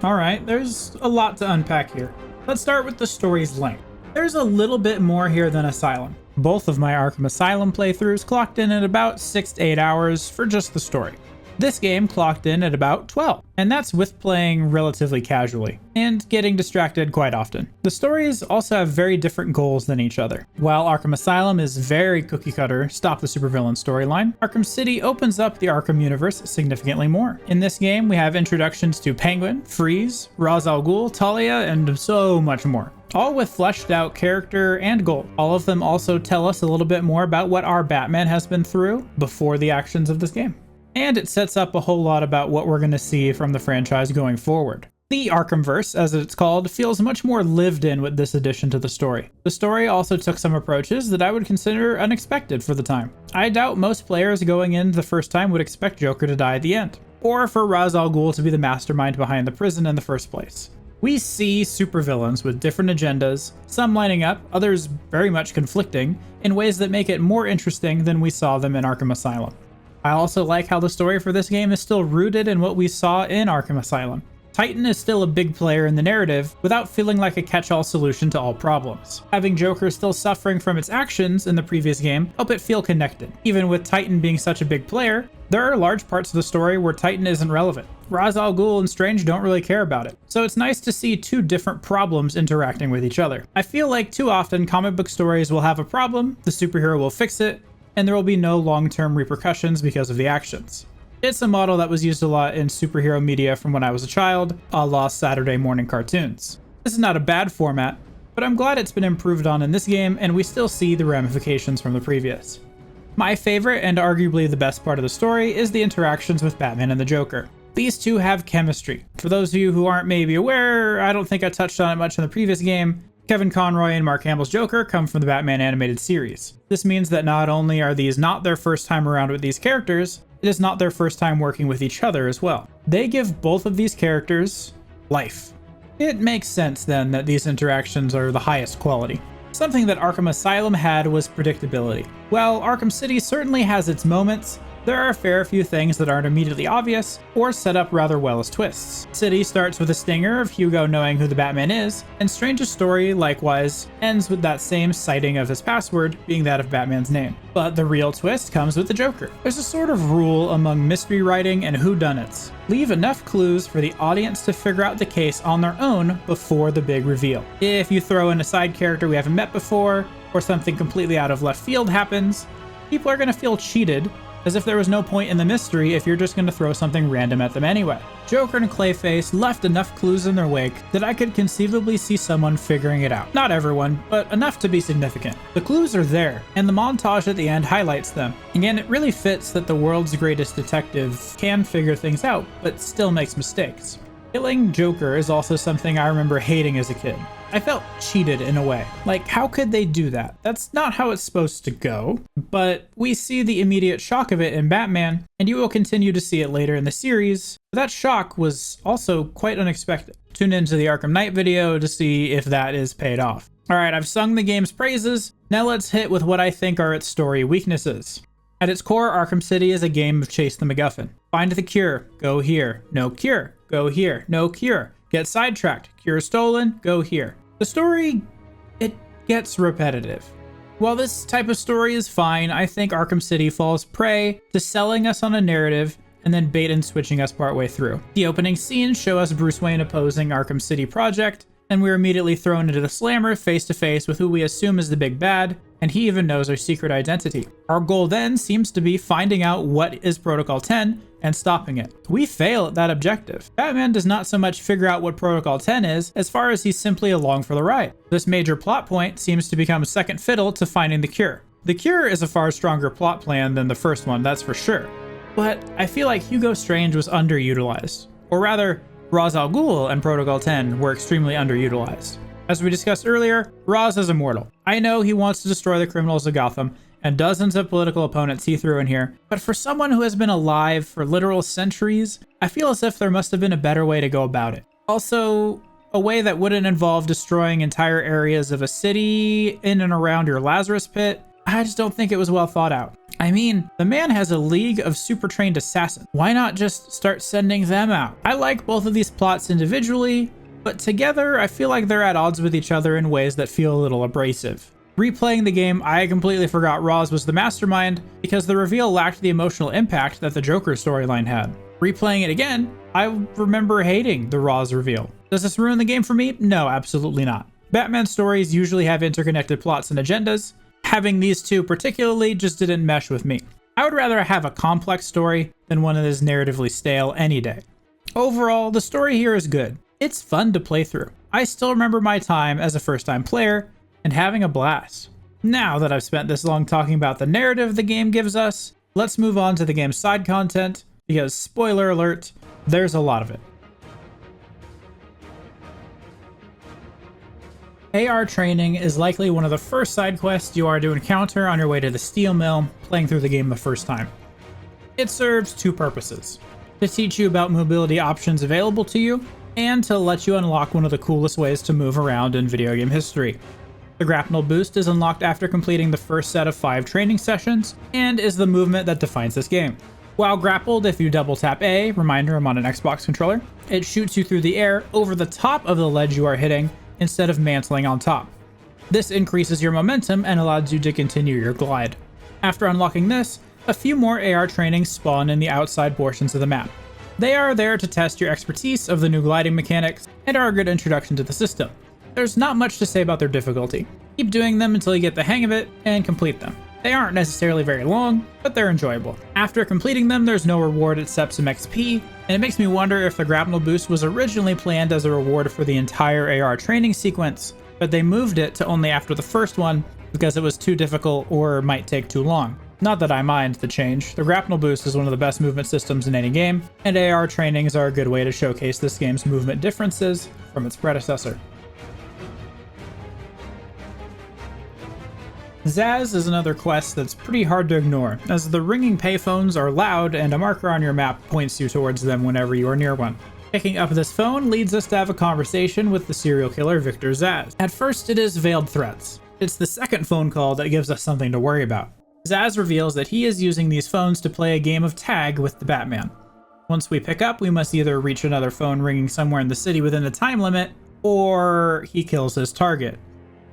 Alright, there's a lot to unpack here. Let's start with the story's length. There's a little bit more here than Asylum. Both of my Arkham Asylum playthroughs clocked in at about 6 to 8 hours for just the story. This game clocked in at about 12, and that's with playing relatively casually, and getting distracted quite often. The stories also have very different goals than each other. While Arkham Asylum is very cookie-cutter, stop the supervillain storyline, Arkham City opens up the Arkham universe significantly more. In this game, we have introductions to Penguin, Freeze, Ra's al Ghul, Talia, and so much more. All with fleshed out character and goal. All of them also tell us a little bit more about what our Batman has been through before the actions of this game. And it sets up a whole lot about what we're going to see from the franchise going forward. The Arkhamverse, as it's called, feels much more lived in with this addition to the story. The story also took some approaches that I would consider unexpected for the time. I doubt most players going in the first time would expect Joker to die at the end, or for Ra's al Ghul to be the mastermind behind the prison in the first place. We see supervillains with different agendas, some lining up, others very much conflicting, in ways that make it more interesting than we saw them in Arkham Asylum. I also like how the story for this game is still rooted in what we saw in Arkham Asylum. Titan is still a big player in the narrative without feeling like a catch-all solution to all problems. Having Joker still suffering from its actions in the previous game help it feel connected. Even with Titan being such a big player, there are large parts of the story where Titan isn't relevant. Ra's al Ghul and Strange don't really care about it. So it's nice to see two different problems interacting with each other. I feel like too often comic book stories will have a problem, the superhero will fix it, and there will be no long-term repercussions because of the actions. It's a model that was used a lot in superhero media from when I was a child, a la Saturday morning cartoons. This is not a bad format, but I'm glad it's been improved on in this game and we still see the ramifications from the previous. My favorite and arguably the best part of the story is the interactions with Batman and the Joker. These two have chemistry. For those of you who aren't maybe aware, I don't think I touched on it much in the previous game, Kevin Conroy and Mark Hamill's Joker come from the Batman animated series. This means that not only are these not their first time around with these characters, it is not their first time working with each other as well. They give both of these characters life. It makes sense then that these interactions are the highest quality. Something that Arkham Asylum had was predictability. While Arkham City certainly has its moments, there are a fair few things that aren't immediately obvious or set up rather well as twists. City starts with a stinger of Hugo knowing who the Batman is, and Strange's story, likewise, ends with that same citing of his password being that of Batman's name. But the real twist comes with the Joker. There's a sort of rule among mystery writing and whodunits. Leave enough clues for the audience to figure out the case on their own before the big reveal. If you throw in a side character we haven't met before, or something completely out of left field happens, people are going to feel cheated, as if there was no point in the mystery if you're just going to throw something random at them anyway. Joker and Clayface left enough clues in their wake that I could conceivably see someone figuring it out. Not everyone, but enough to be significant. The clues are there, and the montage at the end highlights them. Again, it really fits that the world's greatest detective can figure things out, but still makes mistakes. Killing Joker is also something I remember hating as a kid. I felt cheated in a way. Like, how could they do that? That's not how it's supposed to go. But we see the immediate shock of it in Batman, and you will continue to see it later in the series. That shock was also quite unexpected. Tune into the Arkham Knight video to see if that is paid off. Alright, I've sung the game's praises. Now let's hit with what I think are its story weaknesses. At its core, Arkham City is a game of chase the MacGuffin. Find the cure, go here. No cure, go here. No cure. Get sidetracked, cure stolen, go here. The story, it gets repetitive. While this type of story is fine, I think Arkham City falls prey to selling us on a narrative and then bait and switching us partway through. The opening scenes show us Bruce Wayne opposing Arkham City Project, and we're immediately thrown into the slammer face to face with who we assume is the big bad, and he even knows our secret identity. Our goal then seems to be finding out what is Protocol 10 and stopping it. We fail at that objective. Batman does not so much figure out what Protocol 10 is, as far as he's simply along for the ride. This major plot point seems to become second fiddle to finding the cure. The cure is a far stronger plot plan than the first one, that's for sure. But I feel like Hugo Strange was underutilized. Or rather, Ra's al Ghul and Protocol 10 were extremely underutilized. As we discussed earlier, Ra's is immortal. I know he wants to destroy the criminals of Gotham, and dozens of political opponents he threw in here, but for someone who has been alive for literal centuries, I feel as if there must have been a better way to go about it. Also, a way that wouldn't involve destroying entire areas of a city in and around your Lazarus pit. I just don't think it was well thought out. I mean, the man has a league of super trained assassins. Why not just start sending them out? I like both of these plots individually, but together I feel like they're at odds with each other in ways that feel a little abrasive. Replaying the game, I completely forgot Ra's was the mastermind because the reveal lacked the emotional impact that the Joker storyline had. Replaying it again, I remember hating the Ra's reveal. Does this ruin the game for me? No, absolutely not. Batman stories usually have interconnected plots and agendas. Having these two particularly just didn't mesh with me. I would rather have a complex story than one that is narratively stale any day. Overall, the story here is good. It's fun to play through. I still remember my time as a first-time player and having a blast. Now that I've spent this long talking about the narrative the game gives us, let's move on to the game's side content, because spoiler alert, there's a lot of it. AR training is likely one of the first side quests you are to encounter on your way to the steel mill playing through the game the first time. It serves two purposes: to teach you about mobility options available to you, and to let you unlock one of the coolest ways to move around in video game history. The grapnel boost is unlocked after completing the first set of 5 training sessions, and is the movement that defines this game. While grappled, if you double tap A, reminder I'm on an Xbox controller, it shoots you through the air over the top of the ledge you are hitting instead of mantling on top. This increases your momentum and allows you to continue your glide. After unlocking this, a few more AR trainings spawn in the outside portions of the map. They are there to test your expertise of the new gliding mechanics and are a good introduction to the system. There's not much to say about their difficulty. Keep doing them until you get the hang of it and complete them. They aren't necessarily very long, but they're enjoyable. After completing them, there's no reward except some XP, and it makes me wonder if the grapnel boost was originally planned as a reward for the entire AR training sequence, but they moved it to only after the first one because it was too difficult or might take too long. Not that I mind the change. The grapnel boost is one of the best movement systems in any game, and AR trainings are a good way to showcase this game's movement differences from its predecessor. Zaz is another quest that's pretty hard to ignore, as the ringing payphones are loud and a marker on your map points you towards them whenever you are near one. Picking up this phone leads us to have a conversation with the serial killer Victor Zaz. At first, it is veiled threats. It's the second phone call that gives us something to worry about. Zaz reveals that he is using these phones to play a game of tag with the Batman. Once we pick up, we must either reach another phone ringing somewhere in the city within the time limit, or he kills his target.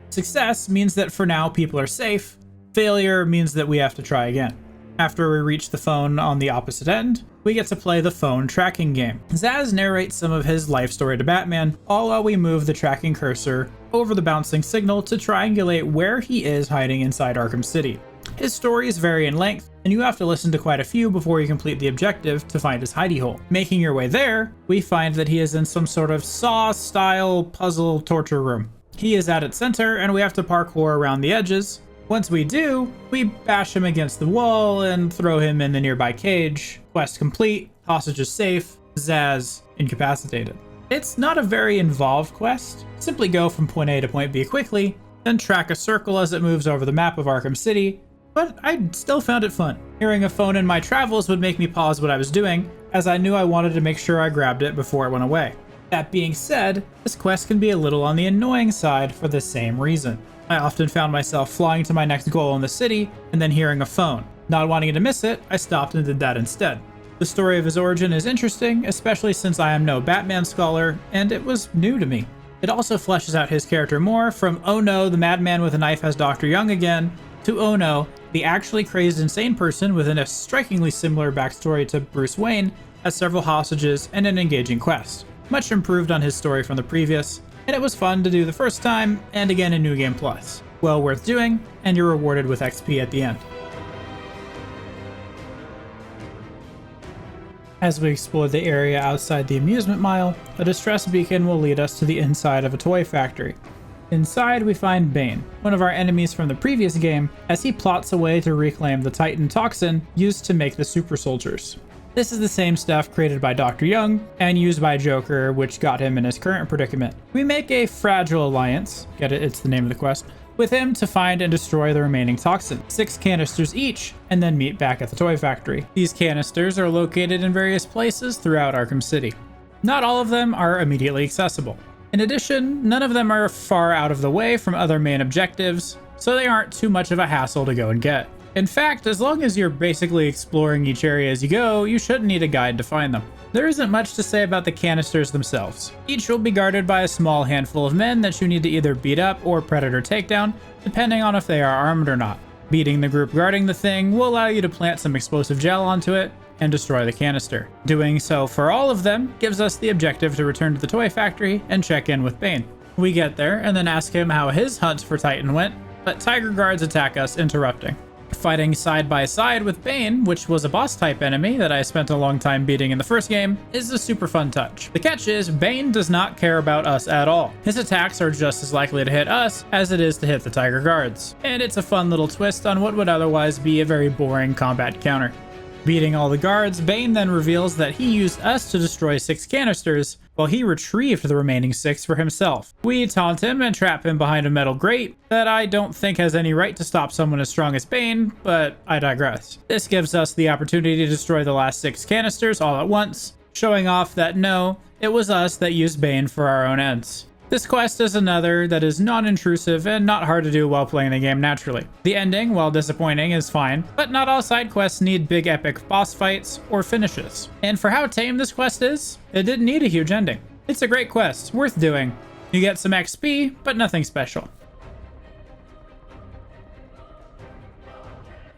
Success means that for now people are safe. Failure means that we have to try again. After we reach the phone on the opposite end, we get to play the phone tracking game. Zaz narrates some of his life story to Batman, all while we move the tracking cursor over the bouncing signal to triangulate where he is hiding inside Arkham City. His stories vary in length, and you have to listen to quite a few before you complete the objective to find his hidey hole. Making your way there, we find that he is in some sort of Saw-style puzzle torture room. He is at its center, and we have to parkour around the edges. Once we do, we bash him against the wall and throw him in the nearby cage. Quest complete, hostages safe, Zaz incapacitated. It's not a very involved quest. Simply go from point A to point B quickly, then track a circle as it moves over the map of Arkham City, but I still found it fun. Hearing a phone in my travels would make me pause what I was doing, as I knew I wanted to make sure I grabbed it before it went away. That being said, this quest can be a little on the annoying side for the same reason. I often found myself flying to my next goal in the city and then hearing a phone. Not wanting to miss it, I stopped and did that instead. The story of his origin is interesting, especially since I am no Batman scholar, and it was new to me. It also fleshes out his character more, from oh no, the madman with a knife has Dr. Young again, to oh no, the actually crazed insane person within a strikingly similar backstory to Bruce Wayne has several hostages and an engaging quest. Much improved on his story from the previous, and it was fun to do the first time and again in New Game Plus. Well worth doing, and you're rewarded with XP at the end. As we explore the area outside the amusement mile, a distress beacon will lead us to the inside of a toy factory. Inside, we find Bane, one of our enemies from the previous game, as he plots a way to reclaim the Titan toxin used to make the super soldiers. This is the same stuff created by Dr. Young and used by Joker, which got him in his current predicament. We make a fragile alliance, get it, it's the name of the quest, with him to find and destroy the remaining toxin, 6 canisters each, and then meet back at the toy factory. These canisters are located in various places throughout Arkham City. Not all of them are immediately accessible. In addition, none of them are far out of the way from other main objectives, so they aren't too much of a hassle to go and get. In fact, as long as you're basically exploring each area as you go, you shouldn't need a guide to find them. There isn't much to say about the canisters themselves. Each will be guarded by a small handful of men that you need to either beat up or predator takedown, depending on if they are armed or not. Beating the group guarding the thing will allow you to plant some explosive gel onto it and destroy the canister. Doing so for all of them gives us the objective to return to the toy factory and check in with Bane. We get there and then ask him how his hunt for Titan went, but Tiger Guards attack us, interrupting. Fighting side by side with Bane, which was a boss type enemy that I spent a long time beating in the first game, is a super fun touch. The catch is, Bane does not care about us at all. His attacks are just as likely to hit us as it is to hit the Tiger Guards. And it's a fun little twist on what would otherwise be a very boring combat counter. Beating all the guards, Bane then reveals that he used us to destroy 6 canisters, while he retrieved the remaining 6 for himself. We taunt him and trap him behind a metal grate that I don't think has any right to stop someone as strong as Bane, but I digress. This gives us the opportunity to destroy the last 6 canisters all at once, showing off that no, it was us that used Bane for our own ends. This quest is another that is non-intrusive and not hard to do while playing the game naturally. The ending, while disappointing, is fine, but not all side quests need big epic boss fights or finishes. And for how tame this quest is, it didn't need a huge ending. It's a great quest, worth doing. You get some XP, but nothing special.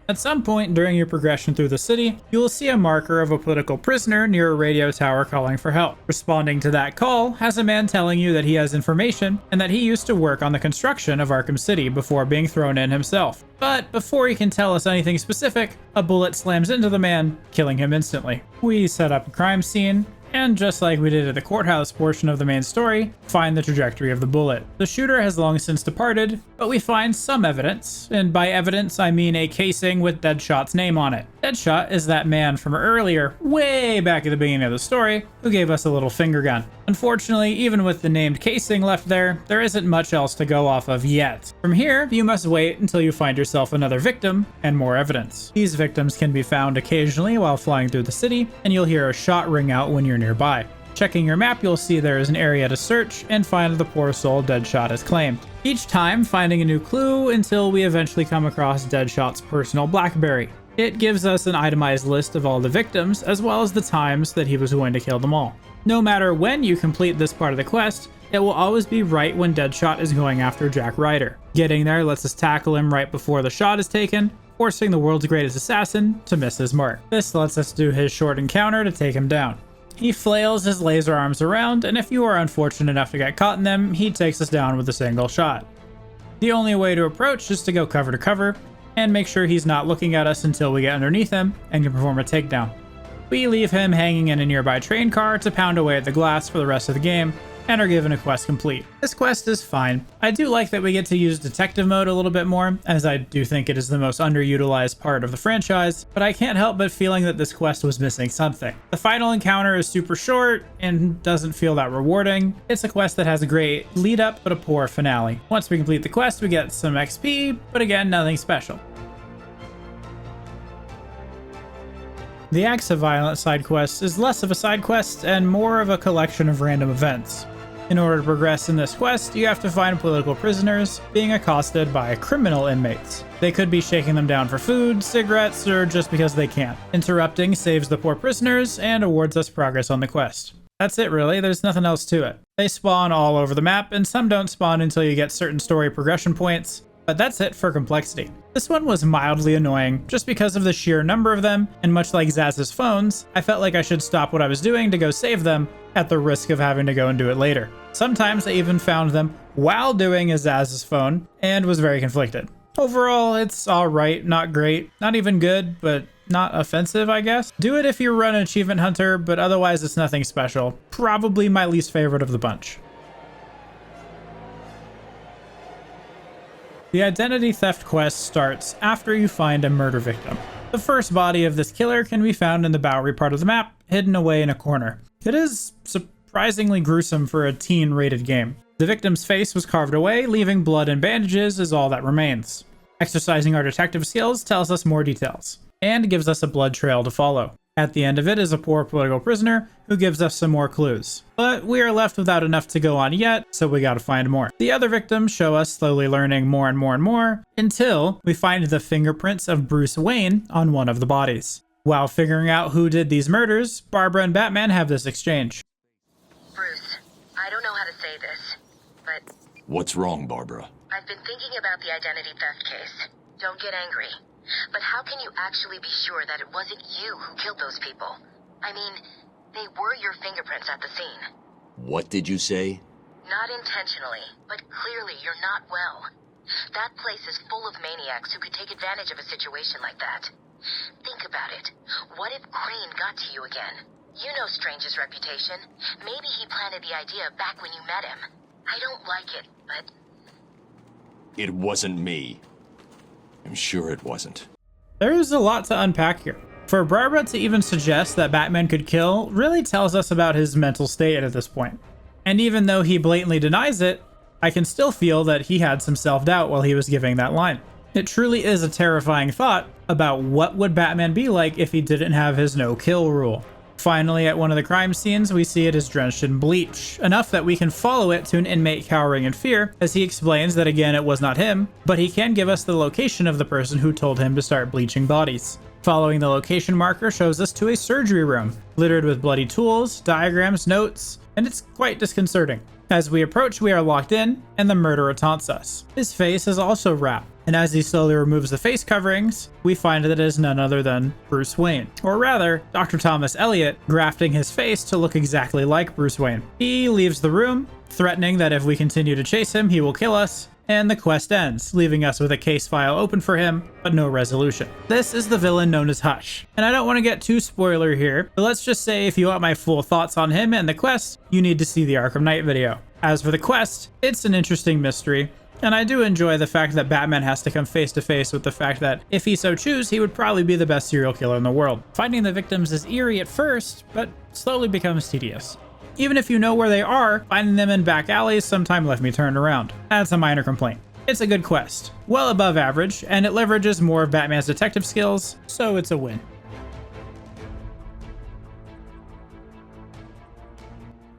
At some point during your progression through the city, you will see a marker of a political prisoner near a radio tower calling for help. Responding to that call has a man telling you that he has information and that he used to work on the construction of Arkham City before being thrown in himself. But before he can tell us anything specific, a bullet slams into the man, killing him instantly. We set up a crime scene, and just like we did at the courthouse portion of the main story, find the trajectory of the bullet. The shooter has long since departed, but we find some evidence, and by evidence I mean a casing with Deadshot's name on it. Deadshot is that man from earlier, way back at the beginning of the story, who gave us a little finger gun. Unfortunately, even with the named casing left there isn't much else to go off of yet. From here, you must wait until you find yourself another victim and more evidence. These victims can be found occasionally while flying through the city, and you'll hear a shot ring out when you're nearby. Checking your map, you'll see there is an area to search and find the poor soul Deadshot has claimed. Each time finding a new clue until we eventually come across Deadshot's personal BlackBerry. It gives us an itemized list of all the victims as well as the times that he was going to kill them all. No matter when you complete this part of the quest, it will always be right when Deadshot is going after Jack Ryder. Getting there lets us tackle him right before the shot is taken, forcing the world's greatest assassin to miss his mark. This lets us do his short encounter to take him down. He flails his laser arms around, and if you are unfortunate enough to get caught in them, he takes us down with a single shot. The only way to approach is to go cover to cover, and make sure he's not looking at us until we get underneath him and can perform a takedown. We leave him hanging in a nearby train car to pound away at the glass for the rest of the game, and are given a quest complete. This quest is fine. I do like that we get to use detective mode a little bit more, as I do think it is the most underutilized part of the franchise, but I can't help but feeling that this quest was missing something. The final encounter is super short and doesn't feel that rewarding. It's a quest that has a great lead up but a poor finale. Once we complete the quest, we get some XP, but again, nothing special. The Acts of Violence side quest is less of a side quest and more of a collection of random events. In order to progress in this quest, you have to find political prisoners being accosted by criminal inmates. They could be shaking them down for food, cigarettes, or just because they can. Interrupting saves the poor prisoners and awards us progress on the quest. That's it really, there's nothing else to it. They spawn all over the map, and some don't spawn until you get certain story progression points, but that's it for complexity. This one was mildly annoying, just because of the sheer number of them, and much like Zaz's phones, I felt like I should stop what I was doing to go save them, at the risk of having to go and do it later. Sometimes I even found them while doing a Zaz's phone, and was very conflicted. Overall, it's alright, not great, not even good, but not offensive, I guess. Do it if you run an achievement hunter, but otherwise it's nothing special. Probably my least favorite of the bunch. The identity theft quest starts after you find a murder victim. The first body of this killer can be found in the Bowery part of the map, hidden away in a corner. It is surprisingly gruesome for a teen-rated game. The victim's face was carved away, leaving blood and bandages as all that remains. Exercising our detective skills tells us more details, and gives us a blood trail to follow. At the end of it is a poor political prisoner who gives us some more clues. But we are left without enough to go on yet, so we gotta find more. The other victims show us slowly learning more and more and more, until we find the fingerprints of Bruce Wayne on one of the bodies. While figuring out who did these murders, Barbara and Batman have this exchange. Bruce, I don't know how to say this, but What's wrong, Barbara? I've been thinking about the identity theft case. Don't get angry. But how can you actually be sure that it wasn't you who killed those people? I mean, they were your fingerprints at the scene. What did you say? Not intentionally, but clearly you're not well. That place is full of maniacs who could take advantage of a situation like that. Think about it. What if Crane got to you again? You know Strange's reputation. Maybe he planted the idea back when you met him. I don't like it, but... It wasn't me. I'm sure it wasn't. There's a lot to unpack here. For Barbara to even suggest that Batman could kill really tells us about his mental state at this point. And even though he blatantly denies it, I can still feel that he had some self-doubt while he was giving that line. It truly is a terrifying thought about what would Batman be like if he didn't have his no-kill rule. Finally, at one of the crime scenes, we see it is drenched in bleach, enough that we can follow it to an inmate cowering in fear, as he explains that again it was not him, but he can give us the location of the person who told him to start bleaching bodies. Following the location marker shows us to a surgery room, littered with bloody tools, diagrams, notes, and it's quite disconcerting. As we approach, we are locked in, and the murderer taunts us. His face is also wrapped, And as he slowly removes the face coverings, we find that it is none other than Bruce Wayne. Or rather, Dr. Thomas Elliot grafting his face to look exactly like Bruce Wayne. He leaves the room, threatening that if we continue to chase him, he will kill us, and the quest ends, leaving us with a case file open for him, but no resolution. This is the villain known as Hush, and I don't want to get too spoiler here, but let's just say if you want my full thoughts on him and the quest, you need to see the Arkham Knight video. As for the quest, it's an interesting mystery, and I do enjoy the fact that Batman has to come face to face with the fact that if he so choose, he would probably be the best serial killer in the world. Finding the victims is eerie at first, but slowly becomes tedious. Even if you know where they are, finding them in back alleys sometimes left me turned around. That's a minor complaint. It's a good quest, well above average, and it leverages more of Batman's detective skills, so it's a win.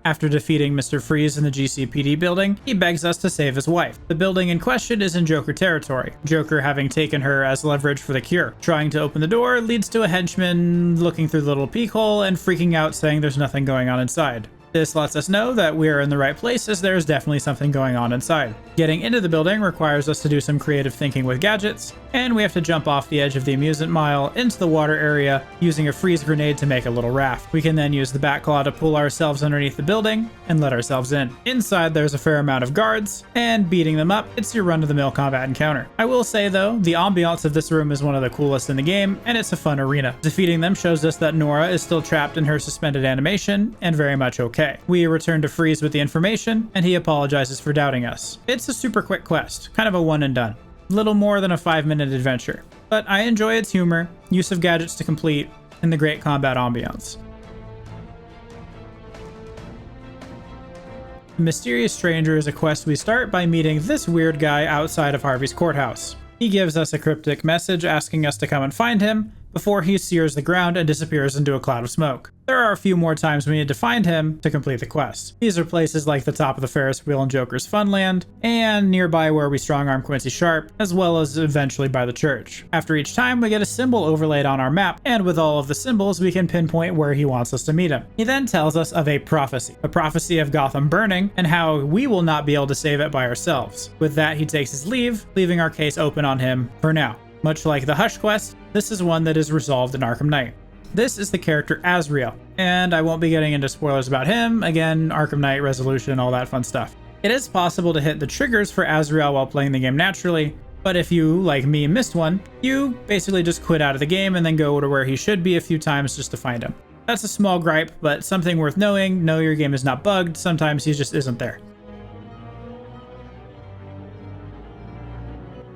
After defeating Mr. Freeze in the GCPD building, he begs us to save his wife. The building in question is in Joker territory, Joker having taken her as leverage for the cure. Trying to open the door leads to a henchman looking through the little peephole and freaking out saying there's nothing going on inside. This lets us know that we are in the right place as there is definitely something going on inside. Getting into the building requires us to do some creative thinking with gadgets, and we have to jump off the edge of the amusement mile into the water area using a freeze grenade to make a little raft. We can then use the Batclaw to pull ourselves underneath the building and let ourselves in. Inside there's a fair amount of guards, and beating them up, it's your run-of-the-mill combat encounter. I will say though, the ambiance of this room is one of the coolest in the game, and it's a fun arena. Defeating them shows us that Nora is still trapped in her suspended animation, and very much okay. We return to Freeze with the information, and he apologizes for doubting us. It's a super quick quest, kind of a one and done. Little more than a 5-minute adventure, but I enjoy its humor, use of gadgets to complete, and the great combat ambiance. Mysterious Stranger is a quest we start by meeting this weird guy outside of Harvey's courthouse. He gives us a cryptic message asking us to come and find him before he sears the ground and disappears into a cloud of smoke. There are a few more times we need to find him to complete the quest. These are places like the top of the Ferris wheel in Joker's Funland, and nearby where we strong-arm Quincy Sharp, as well as eventually by the church. After each time, we get a symbol overlaid on our map, and with all of the symbols, we can pinpoint where he wants us to meet him. He then tells us of a prophecy of Gotham burning, and how we will not be able to save it by ourselves. With that, he takes his leave, leaving our case open on him for now. Much like the Hush quest, this is one that is resolved in Arkham Knight. This is the character Azrael, and I won't be getting into spoilers about him. Again, Arkham Knight, resolution, all that fun stuff. It is possible to hit the triggers for Azrael while playing the game naturally, but if you, like me, missed one, you basically just quit out of the game and then go to where he should be a few times just to find him. That's a small gripe, but something worth knowing. No, your game is not bugged, sometimes he just isn't there.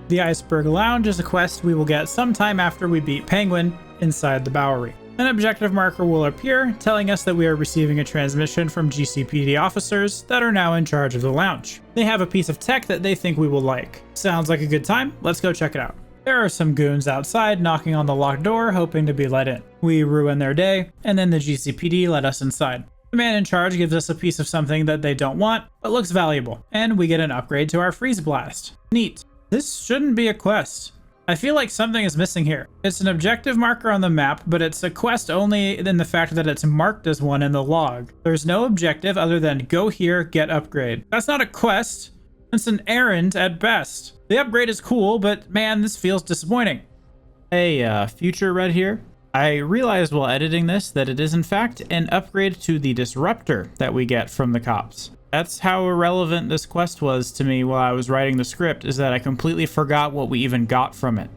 The Iceberg Lounge is a quest we will get sometime after we beat Penguin inside the Bowery. An objective marker will appear, telling us that we are receiving a transmission from GCPD officers that are now in charge of the lounge. They have a piece of tech that they think we will like. Sounds like a good time? Let's go check it out. There are some goons outside knocking on the locked door, hoping to be let in. We ruin their day, and then the GCPD let us inside. The man in charge gives us a piece of something that they don't want, but looks valuable, and we get an upgrade to our freeze blast. Neat. This shouldn't be a quest. I feel like something is missing here. It's an objective marker on the map, but it's a quest only in the fact that it's marked as one in the log. There's no objective other than go here, get upgrade. That's not a quest. It's an errand at best. The upgrade is cool, but man, this feels disappointing. Hey, future Red here. I realized while editing this that it is in fact an upgrade to the disruptor that we get from the cops. That's how irrelevant this quest was to me while I was writing the script, is that I completely forgot what we even got from it.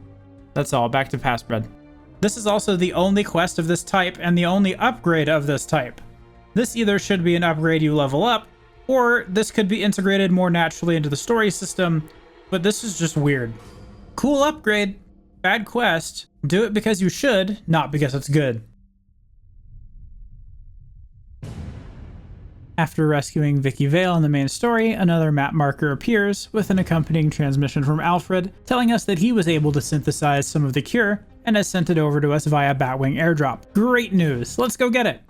That's all, back to past bread. This is also the only quest of this type and the only upgrade of this type. This either should be an upgrade you level up, or this could be integrated more naturally into the story system, but this is just weird. Cool upgrade, bad quest, do it because you should, not because it's good. After rescuing Vicky Vale in the main story, another map marker appears with an accompanying transmission from Alfred, telling us that he was able to synthesize some of the cure and has sent it over to us via Batwing airdrop. Great news, let's go get it!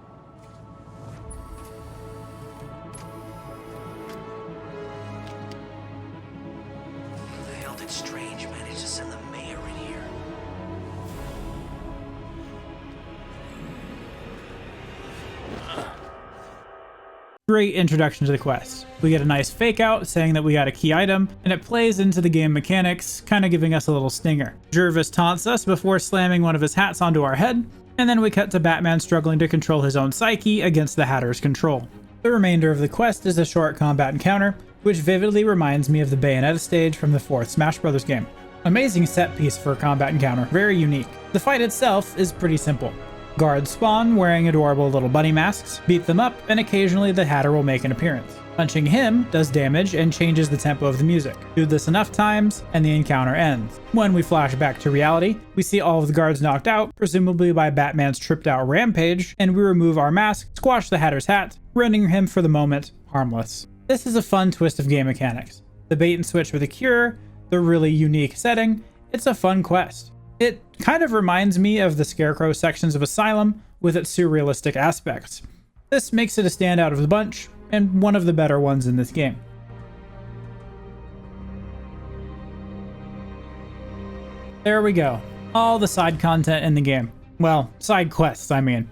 Who the hell did Strange manage to send the mayor in here? Great introduction to the quest. We get a nice fake out saying that we got a key item, and it plays into the game mechanics, kind of giving us a little stinger. Jervis taunts us before slamming one of his hats onto our head, and then we cut to Batman struggling to control his own psyche against the Hatter's control. The remainder of the quest is a short combat encounter, which vividly reminds me of the Bayonetta stage from the 4th Smash Bros. Game. Amazing set piece for a combat encounter, very unique. The fight itself is pretty simple. Guards spawn wearing adorable little bunny masks, beat them up, and occasionally the Hatter will make an appearance. Punching him does damage and changes the tempo of the music. Do this enough times, and the encounter ends. When we flash back to reality, we see all of the guards knocked out, presumably by Batman's tripped out rampage, and we remove our mask, squash the Hatter's hat, rendering him for the moment harmless. This is a fun twist of game mechanics. The bait and switch with a cure, the really unique setting, it's a fun quest. It kind of reminds me of the Scarecrow sections of Asylum with its surrealistic aspects. This makes it a standout of the bunch, and one of the better ones in this game. There we go. All the side content in the game. Well, side quests, I mean.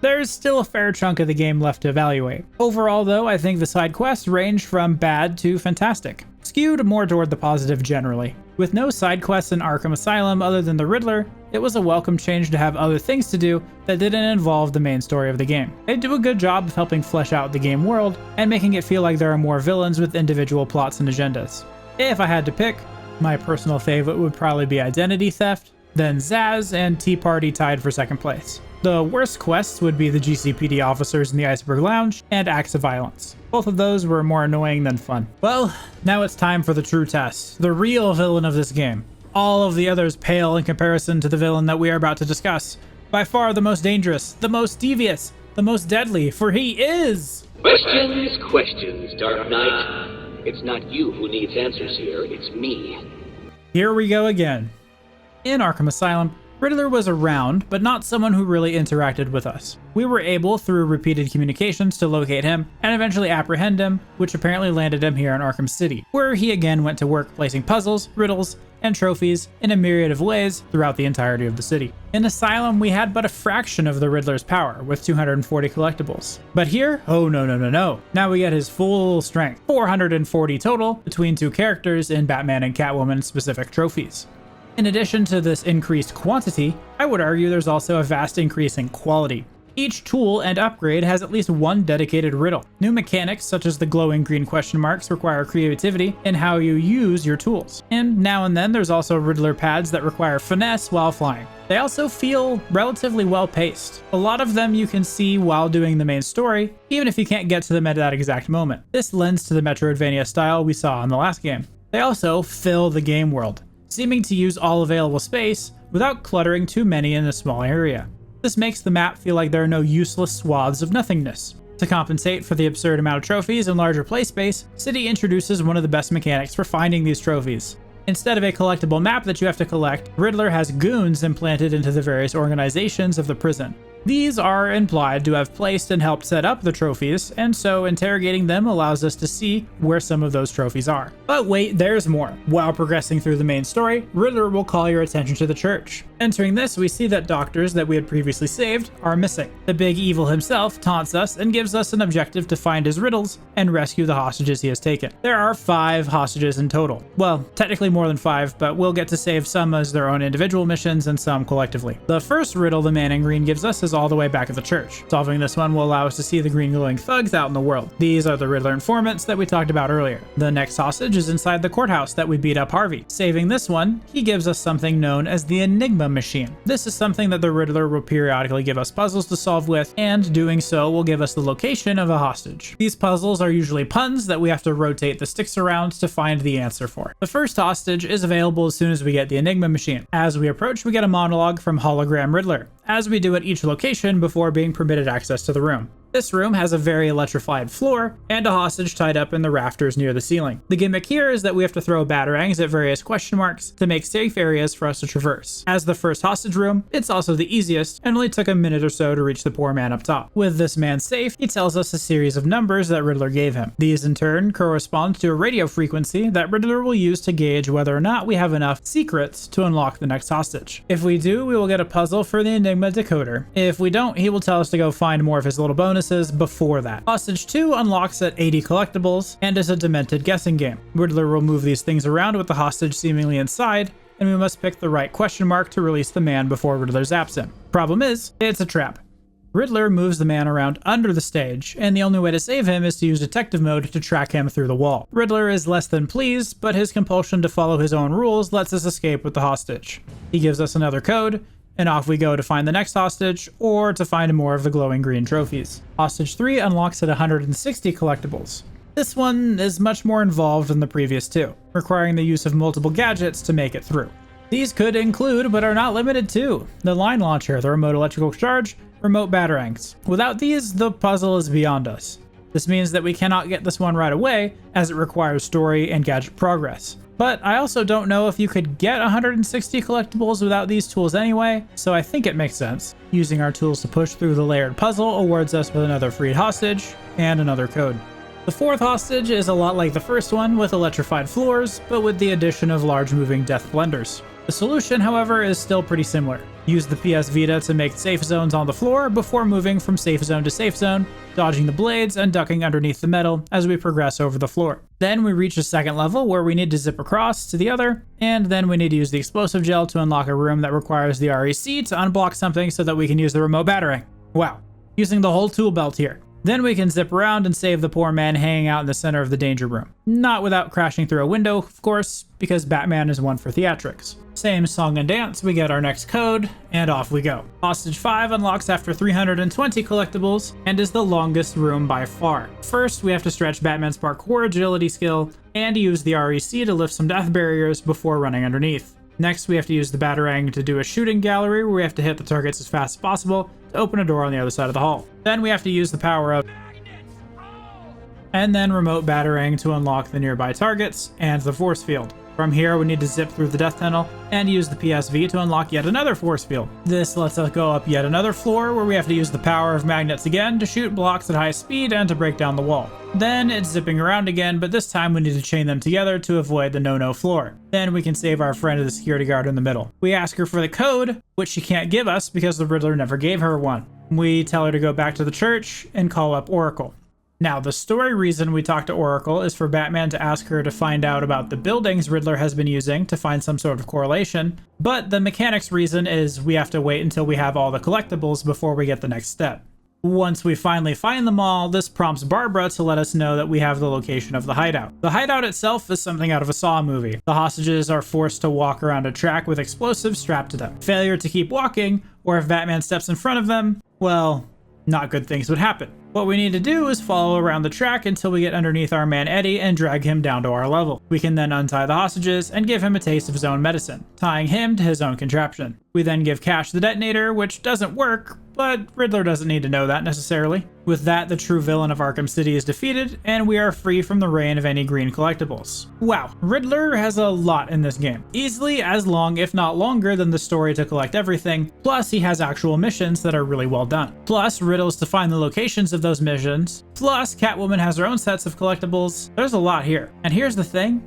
There's still a fair chunk of the game left to evaluate. Overall, though, I think the side quests range from bad to fantastic, skewed more toward the positive generally. With no side quests in Arkham Asylum other than the Riddler, it was a welcome change to have other things to do that didn't involve the main story of the game. They do a good job of helping flesh out the game world and making it feel like there are more villains with individual plots and agendas. If I had to pick, my personal favorite would probably be Identity Theft, then Zaz and Tea Party tied for second place. The worst quests would be the GCPD officers in the Iceberg Lounge and Acts of Violence. Both of those were more annoying than fun. Well, now it's time for the true test, the real villain of this game. All of the others pale in comparison to the villain that we are about to discuss. By far the most dangerous, the most devious, the most deadly, for he is... Questions, Dark Knight. It's not you who needs answers here, it's me. Here we go again. In Arkham Asylum, Riddler was around, but not someone who really interacted with us. We were able, through repeated communications, to locate him and eventually apprehend him, which apparently landed him here in Arkham City, where he again went to work placing puzzles, riddles, and trophies in a myriad of ways throughout the entirety of the city. In Asylum, we had but a fraction of the Riddler's power, with 240 collectibles. But here, oh no. Now we get his full strength, 440 total between two characters in Batman and Catwoman specific trophies. In addition to this increased quantity, I would argue there's also a vast increase in quality. Each tool and upgrade has at least one dedicated riddle. New mechanics such as the glowing green question marks require creativity in how you use your tools. And now and then there's also Riddler pads that require finesse while flying. They also feel relatively well paced. A lot of them you can see while doing the main story, even if you can't get to them at that exact moment. This lends to the Metroidvania style we saw in the last game. They also fill the game world, seeming to use all available space without cluttering too many in a small area. This makes the map feel like there are no useless swaths of nothingness. To compensate for the absurd amount of trophies and larger play space, City introduces one of the best mechanics for finding these trophies. Instead of a collectible map that you have to collect, Riddler has goons implanted into the various organizations of the prison. These are implied to have placed and helped set up the trophies, and so interrogating them allows us to see where some of those trophies are. But wait, there's more. While progressing through the main story, Riddler will call your attention to the church. Entering this, we see that doctors that we had previously saved are missing. The big evil himself taunts us and gives us an objective to find his riddles and rescue the hostages he has taken. There are 5 hostages in total. Well, technically more than 5, but we'll get to save some as their own individual missions and some collectively. The first riddle the man in green gives us is all the way back at the church. Solving this one will allow us to see the green glowing thugs out in the world. These are the Riddler informants that we talked about earlier. The next hostage is inside the courthouse that we beat up Harvey. Saving this one, he gives us something known as the Enigma Machine. This is something that the Riddler will periodically give us puzzles to solve with, and doing so will give us the location of a hostage. These puzzles are usually puns that we have to rotate the sticks around to find the answer for. The first hostage is available as soon as we get the Enigma Machine. As we approach, we get a monologue from Hologram Riddler, as we do at each location before being permitted access to the room. This room has a very electrified floor and a hostage tied up in the rafters near the ceiling. The gimmick here is that we have to throw batarangs at various question marks to make safe areas for us to traverse. As the first hostage room, it's also the easiest and only took a minute or so to reach the poor man up top. With this man safe, he tells us a series of numbers that Riddler gave him. These in turn correspond to a radio frequency that Riddler will use to gauge whether or not we have enough secrets to unlock the next hostage. If we do, we will get a puzzle for the Enigma decoder. If we don't, he will tell us to go find more of his little bonuses bonuses before that. Hostage 2 unlocks at 80 collectibles and is a demented guessing game. Riddler will move these things around with the hostage seemingly inside, and we must pick the right question mark to release the man before Riddler zaps him. Problem is, it's a trap. Riddler moves the man around under the stage, and the only way to save him is to use detective mode to track him through the wall. Riddler is less than pleased, but his compulsion to follow his own rules lets us escape with the hostage. He gives us another code, and off we go to find the next hostage, or to find more of the glowing green trophies. Hostage 3 unlocks at 160 collectibles. This one is much more involved than the previous two, requiring the use of multiple gadgets to make it through. These could include, but are not limited to, the line launcher, the remote electrical charge, remote batarangs. Without these, the puzzle is beyond us. This means that we cannot get this one right away, as it requires story and gadget progress. But I also don't know if you could get 160 collectibles without these tools anyway, so I think it makes sense. Using our tools to push through the layered puzzle awards us with another freed hostage and another code. The fourth hostage is a lot like the first one, with electrified floors, but with the addition of large moving death blenders. The solution, however, is still pretty similar. Use the PS Vita to make safe zones on the floor before moving from safe zone to safe zone, dodging the blades and ducking underneath the metal as we progress over the floor. Then we reach a second level where we need to zip across to the other, and then we need to use the explosive gel to unlock a room that requires the REC to unblock something so that we can use the remote batarang. Wow, using the whole tool belt here. Then we can zip around and save the poor man hanging out in the center of the danger room. Not without crashing through a window, of course, because Batman is one for theatrics. Same song and dance, we get our next code, and off we go. Hostage 5 unlocks after 320 collectibles, and is the longest room by far. First, we have to stretch Batman's parkour agility skill, and use the REC to lift some death barriers before running underneath. Next, we have to use the Batarang to do a shooting gallery where we have to hit the targets as fast as possible to open a door on the other side of the hall. Then we have to use the power of and then remote Batarang to unlock the nearby targets and the force field. From here, we need to zip through the death tunnel and use the PSV to unlock yet another force field. This lets us go up yet another floor where we have to use the power of magnets again to shoot blocks at high speed and to break down the wall. Then it's zipping around again, but this time we need to chain them together to avoid the no-no floor. Then we can save our friend the security guard in the middle. We ask her for the code, which she can't give us because the Riddler never gave her one. We tell her to go back to the church and call up Oracle. Now, the story reason we talk to Oracle is for Batman to ask her to find out about the buildings Riddler has been using to find some sort of correlation, but the mechanics reason is we have to wait until we have all the collectibles before we get the next step. Once we finally find them all, this prompts Barbara to let us know that we have the location of the hideout. The hideout itself is something out of a Saw movie. The hostages are forced to walk around a track with explosives strapped to them. Failure to keep walking, or if Batman steps in front of them, well, not good things would happen. What we need to do is follow around the track until we get underneath our man Eddie and drag him down to our level. We can then untie the hostages and give him a taste of his own medicine, tying him to his own contraption. We then give Cash the detonator, which doesn't work, but Riddler doesn't need to know that necessarily. With that, the true villain of Arkham City is defeated, and we are free from the reign of any green collectibles. Wow, Riddler has a lot in this game. Easily as long, if not longer, than the story to collect everything, plus he has actual missions that are really well done. Plus riddles to find the locations of those missions, plus Catwoman has her own sets of collectibles. There's a lot here. And here's the thing,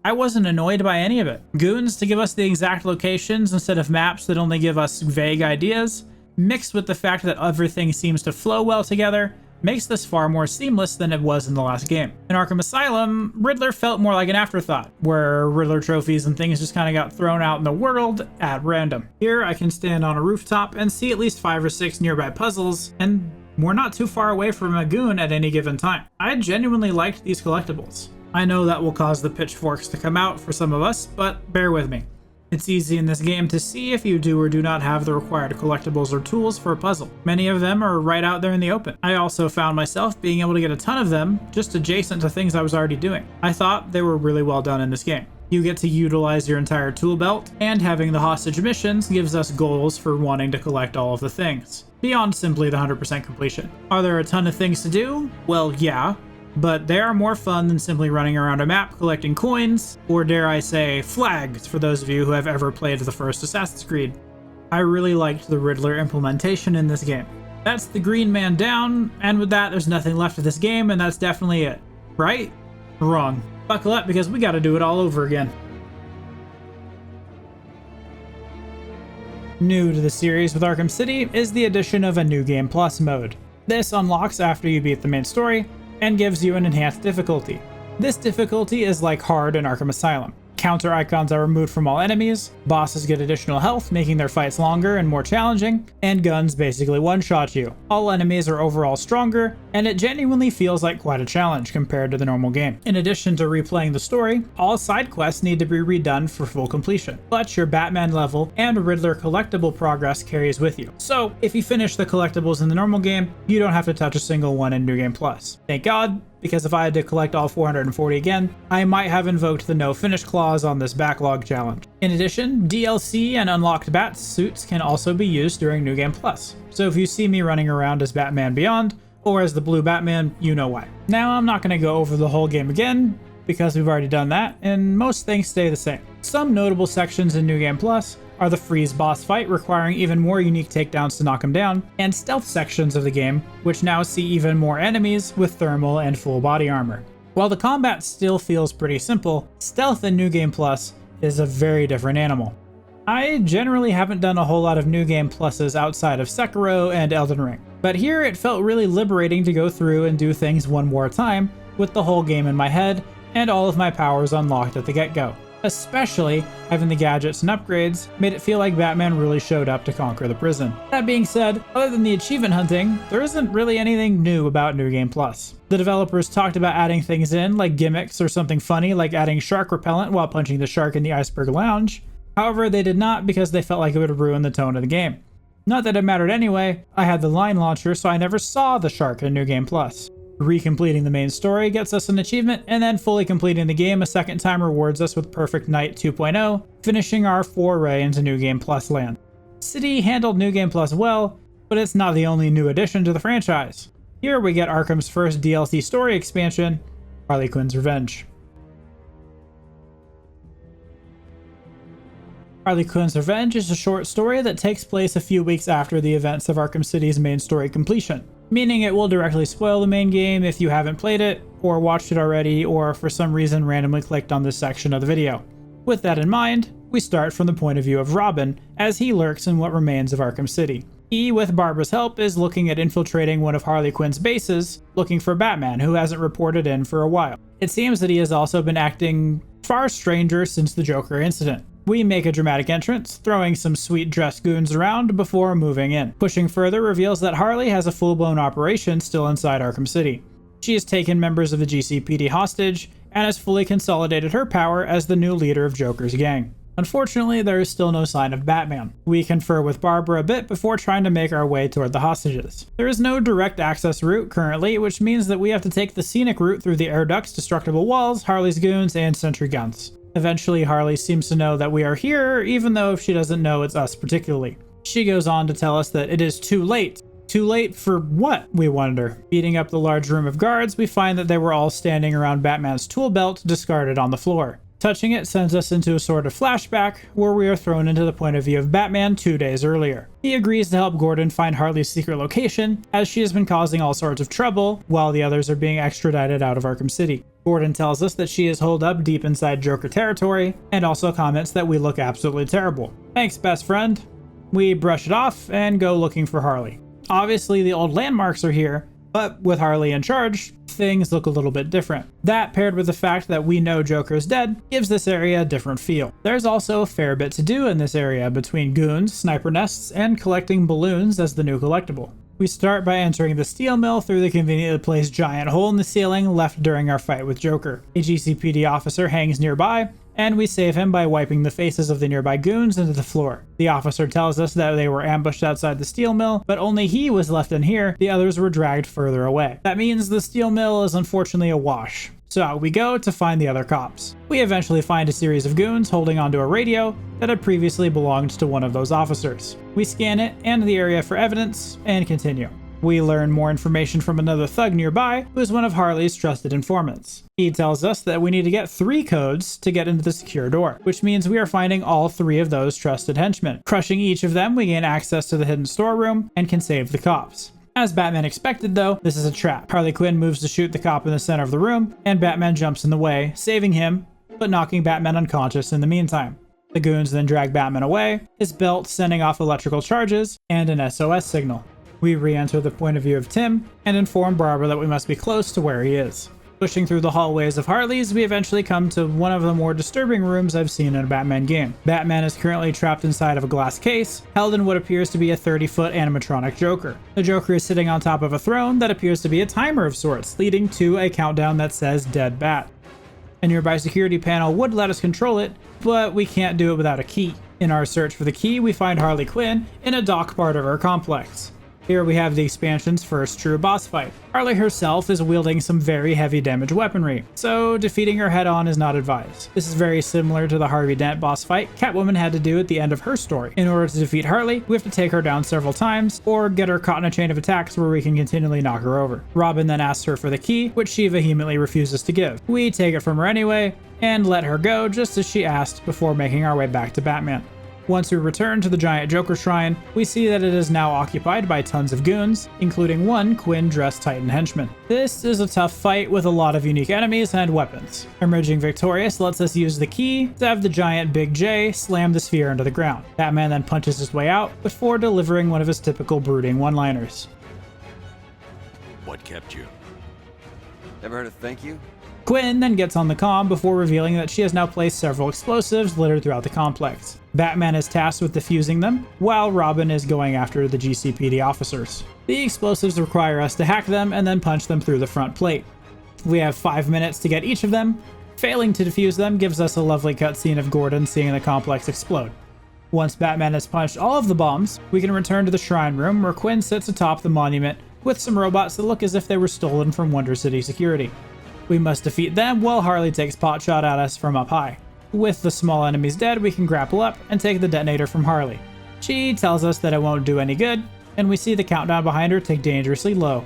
I wasn't annoyed by any of it. Goons to give us the exact locations instead of maps that only give us vague ideas, mixed with the fact that everything seems to flow well together, makes this far more seamless than it was in the last game. In Arkham Asylum, Riddler felt more like an afterthought, where Riddler trophies and things just kind of got thrown out in the world at random. Here, I can stand on a rooftop and see at least 5 or 6 nearby puzzles, and we're not too far away from a goon at any given time. I genuinely liked these collectibles. I know that will cause the pitchforks to come out for some of us, but bear with me. It's easy in this game to see if you do or do not have the required collectibles or tools for a puzzle. Many of them are right out there in the open. I also found myself being able to get a ton of them just adjacent to things I was already doing. I thought they were really well done in this game. You get to utilize your entire tool belt, and having the hostage missions gives us goals for wanting to collect all of the things, beyond simply the 100% completion. Are there a ton of things to do? Well, yeah. But they are more fun than simply running around a map collecting coins, or dare I say, flags for those of you who have ever played the first Assassin's Creed. I really liked the Riddler implementation in this game. That's the Green Man down, and with that there's nothing left of this game, and that's definitely it. Right? Wrong. Buckle up because we gotta do it all over again. New to the series with Arkham City is the addition of a New Game Plus mode. This unlocks after you beat the main story and gives you an enhanced difficulty. This difficulty is like hard in Arkham Asylum. Counter icons are removed from all enemies, bosses get additional health, making their fights longer and more challenging, and guns basically one-shot you. All enemies are overall stronger, and it genuinely feels like quite a challenge compared to the normal game. In addition to replaying the story, all side quests need to be redone for full completion, but your Batman level and Riddler collectible progress carries with you. So, if you finish the collectibles in the normal game, you don't have to touch a single one in New Game Plus. Thank God, because if I had to collect all 440 again, I might have invoked the no finish clause on this backlog challenge. In addition, DLC and unlocked bat suits can also be used during New Game Plus. So if you see me running around as Batman Beyond, or as the Blue Batman, you know why. Now I'm not going to go over the whole game again, because we've already done that, and most things stay the same. Some notable sections in New Game Plus are the freeze boss fight requiring even more unique takedowns to knock him down, and stealth sections of the game, which now see even more enemies with thermal and full body armor. While the combat still feels pretty simple, stealth in New Game Plus is a very different animal. I generally haven't done a whole lot of New Game Pluses outside of Sekiro and Elden Ring, but here it felt really liberating to go through and do things one more time with the whole game in my head and all of my powers unlocked at the get-go. Especially having the gadgets and upgrades made it feel like Batman really showed up to conquer the prison. That being said, other than the achievement hunting, there isn't really anything new about New Game Plus. The developers talked about adding things in, like gimmicks or something funny like adding shark repellent while punching the shark in the Iceberg Lounge. However, they did not because they felt like it would ruin the tone of the game. Not that it mattered anyway, I had the line launcher so I never saw the shark in New Game Plus. Recompleting the main story gets us an achievement, and then fully completing the game a second time rewards us with Perfect Night 2.0, finishing our foray into New Game Plus land. City handled New Game Plus well, but it's not the only new addition to the franchise. Here we get Arkham's first DLC story expansion, Harley Quinn's Revenge. Harley Quinn's Revenge is a short story that takes place a few weeks after the events of Arkham City's main story completion, meaning it will directly spoil the main game if you haven't played it, or watched it already, or for some reason randomly clicked on this section of the video. With that in mind, we start from the point of view of Robin, as he lurks in what remains of Arkham City. He, with Barbara's help, is looking at infiltrating one of Harley Quinn's bases, looking for Batman, who hasn't reported in for a while. It seems that he has also been acting far stranger since the Joker incident. We make a dramatic entrance, throwing some sweet dressed goons around before moving in. Pushing further reveals that Harley has a full-blown operation still inside Arkham City. She has taken members of the GCPD hostage and has fully consolidated her power as the new leader of Joker's gang. Unfortunately, there is still no sign of Batman. We confer with Barbara a bit before trying to make our way toward the hostages. There is no direct access route currently, which means that we have to take the scenic route through the air ducts, destructible walls, Harley's goons, and sentry guns. Eventually, Harley seems to know that we are here, even though she doesn't know it's us particularly. She goes on to tell us that it is too late. Too late for what, we wonder. Beating up the large room of guards, we find that they were all standing around Batman's tool belt, discarded on the floor. Touching it sends us into a sort of flashback, where we are thrown into the point of view of Batman 2 days earlier. He agrees to help Gordon find Harley's secret location, as she has been causing all sorts of trouble, while the others are being extradited out of Arkham City. Gordon tells us that she is holed up deep inside Joker territory, and also comments that we look absolutely terrible. Thanks, best friend. We brush it off and go looking for Harley. Obviously, the old landmarks are here, but with Harley in charge, things look a little bit different. That, paired with the fact that we know Joker is dead, gives this area a different feel. There's also a fair bit to do in this area between goons, sniper nests, and collecting balloons as the new collectible. We start by entering the steel mill through the conveniently placed giant hole in the ceiling left during our fight with Joker. A GCPD officer hangs nearby, and we save him by wiping the faces of the nearby goons into the floor. The officer tells us that they were ambushed outside the steel mill, but only he was left in here, the others were dragged further away. That means the steel mill is unfortunately a wash. So out we go to find the other cops. We eventually find a series of goons holding onto a radio that had previously belonged to one of those officers. We scan it and the area for evidence, and continue. We learn more information from another thug nearby, who is one of Harley's trusted informants. He tells us that we need to get 3 codes to get into the secure door, which means we are finding all 3 of those trusted henchmen. Crushing each of them, we gain access to the hidden storeroom and can save the cops. As Batman expected though, this is a trap. Harley Quinn moves to shoot the cop in the center of the room, and Batman jumps in the way, saving him, but knocking Batman unconscious in the meantime. The goons then drag Batman away, his belt sending off electrical charges and an SOS signal. We re-enter the point of view of Tim and inform Barbara that we must be close to where he is. Pushing through the hallways of Harley's, we eventually come to one of the more disturbing rooms I've seen in a Batman game. Batman is currently trapped inside of a glass case, held in what appears to be a 30-foot animatronic Joker. The Joker is sitting on top of a throne that appears to be a timer of sorts, leading to a countdown that says Dead Bat. A nearby security panel would let us control it, but we can't do it without a key. In our search for the key, we find Harley Quinn in a dock part of our complex. Here we have the expansion's first true boss fight. Harley herself is wielding some very heavy damage weaponry, so defeating her head-on is not advised. This is very similar to the Harvey Dent boss fight Catwoman had to do at the end of her story. In order to defeat Harley, we have to take her down several times, or get her caught in a chain of attacks where we can continually knock her over. Robin then asks her for the key, which she vehemently refuses to give. We take it from her anyway, and let her go just as she asked before making our way back to Batman. Once we return to the giant Joker shrine, we see that it is now occupied by tons of goons, including one Quinn-dressed Titan henchman. This is a tough fight with a lot of unique enemies and weapons. Emerging victorious lets us use the key to have the giant Big J slam the sphere into the ground. Batman then punches his way out before delivering one of his typical brooding one-liners. What kept you? Ever heard of thank you? Quinn then gets on the comm before revealing that she has now placed several explosives littered throughout the complex. Batman is tasked with defusing them, while Robin is going after the GCPD officers. The explosives require us to hack them and then punch them through the front plate. We have 5 minutes to get each of them. Failing to defuse them gives us a lovely cutscene of Gordon seeing the complex explode. Once Batman has punched all of the bombs, we can return to the shrine room where Quinn sits atop the monument with some robots that look as if they were stolen from Wonder City security. We must defeat them while Harley takes potshot at us from up high. With the small enemies dead, we can grapple up and take the detonator from Harley. She tells us that it won't do any good, and we see the countdown behind her tick dangerously low.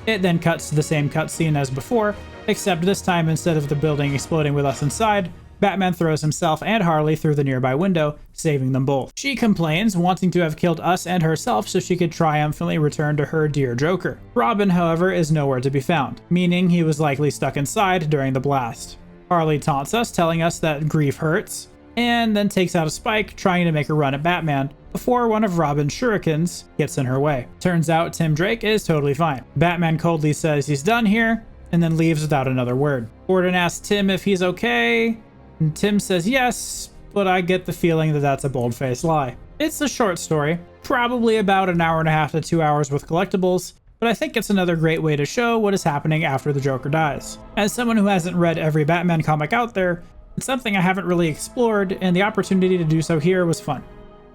It then cuts to the same cutscene as before, except this time instead of the building exploding with us inside, Batman throws himself and Harley through the nearby window, saving them both. She complains, wanting to have killed us and herself so she could triumphantly return to her dear Joker. Robin, however, is nowhere to be found, meaning he was likely stuck inside during the blast. Harley taunts us, telling us that grief hurts, and then takes out a spike, trying to make a run at Batman, before one of Robin's shurikens gets in her way. Turns out Tim Drake is totally fine. Batman coldly says he's done here, and then leaves without another word. Gordon asks Tim if he's okay, and Tim says yes, but I get the feeling that that's a bold-faced lie. It's a short story, probably about an hour and a half to 2 hours with collectibles, but I think it's another great way to show what is happening after the Joker dies. As someone who hasn't read every Batman comic out there, it's something I haven't really explored, and the opportunity to do so here was fun.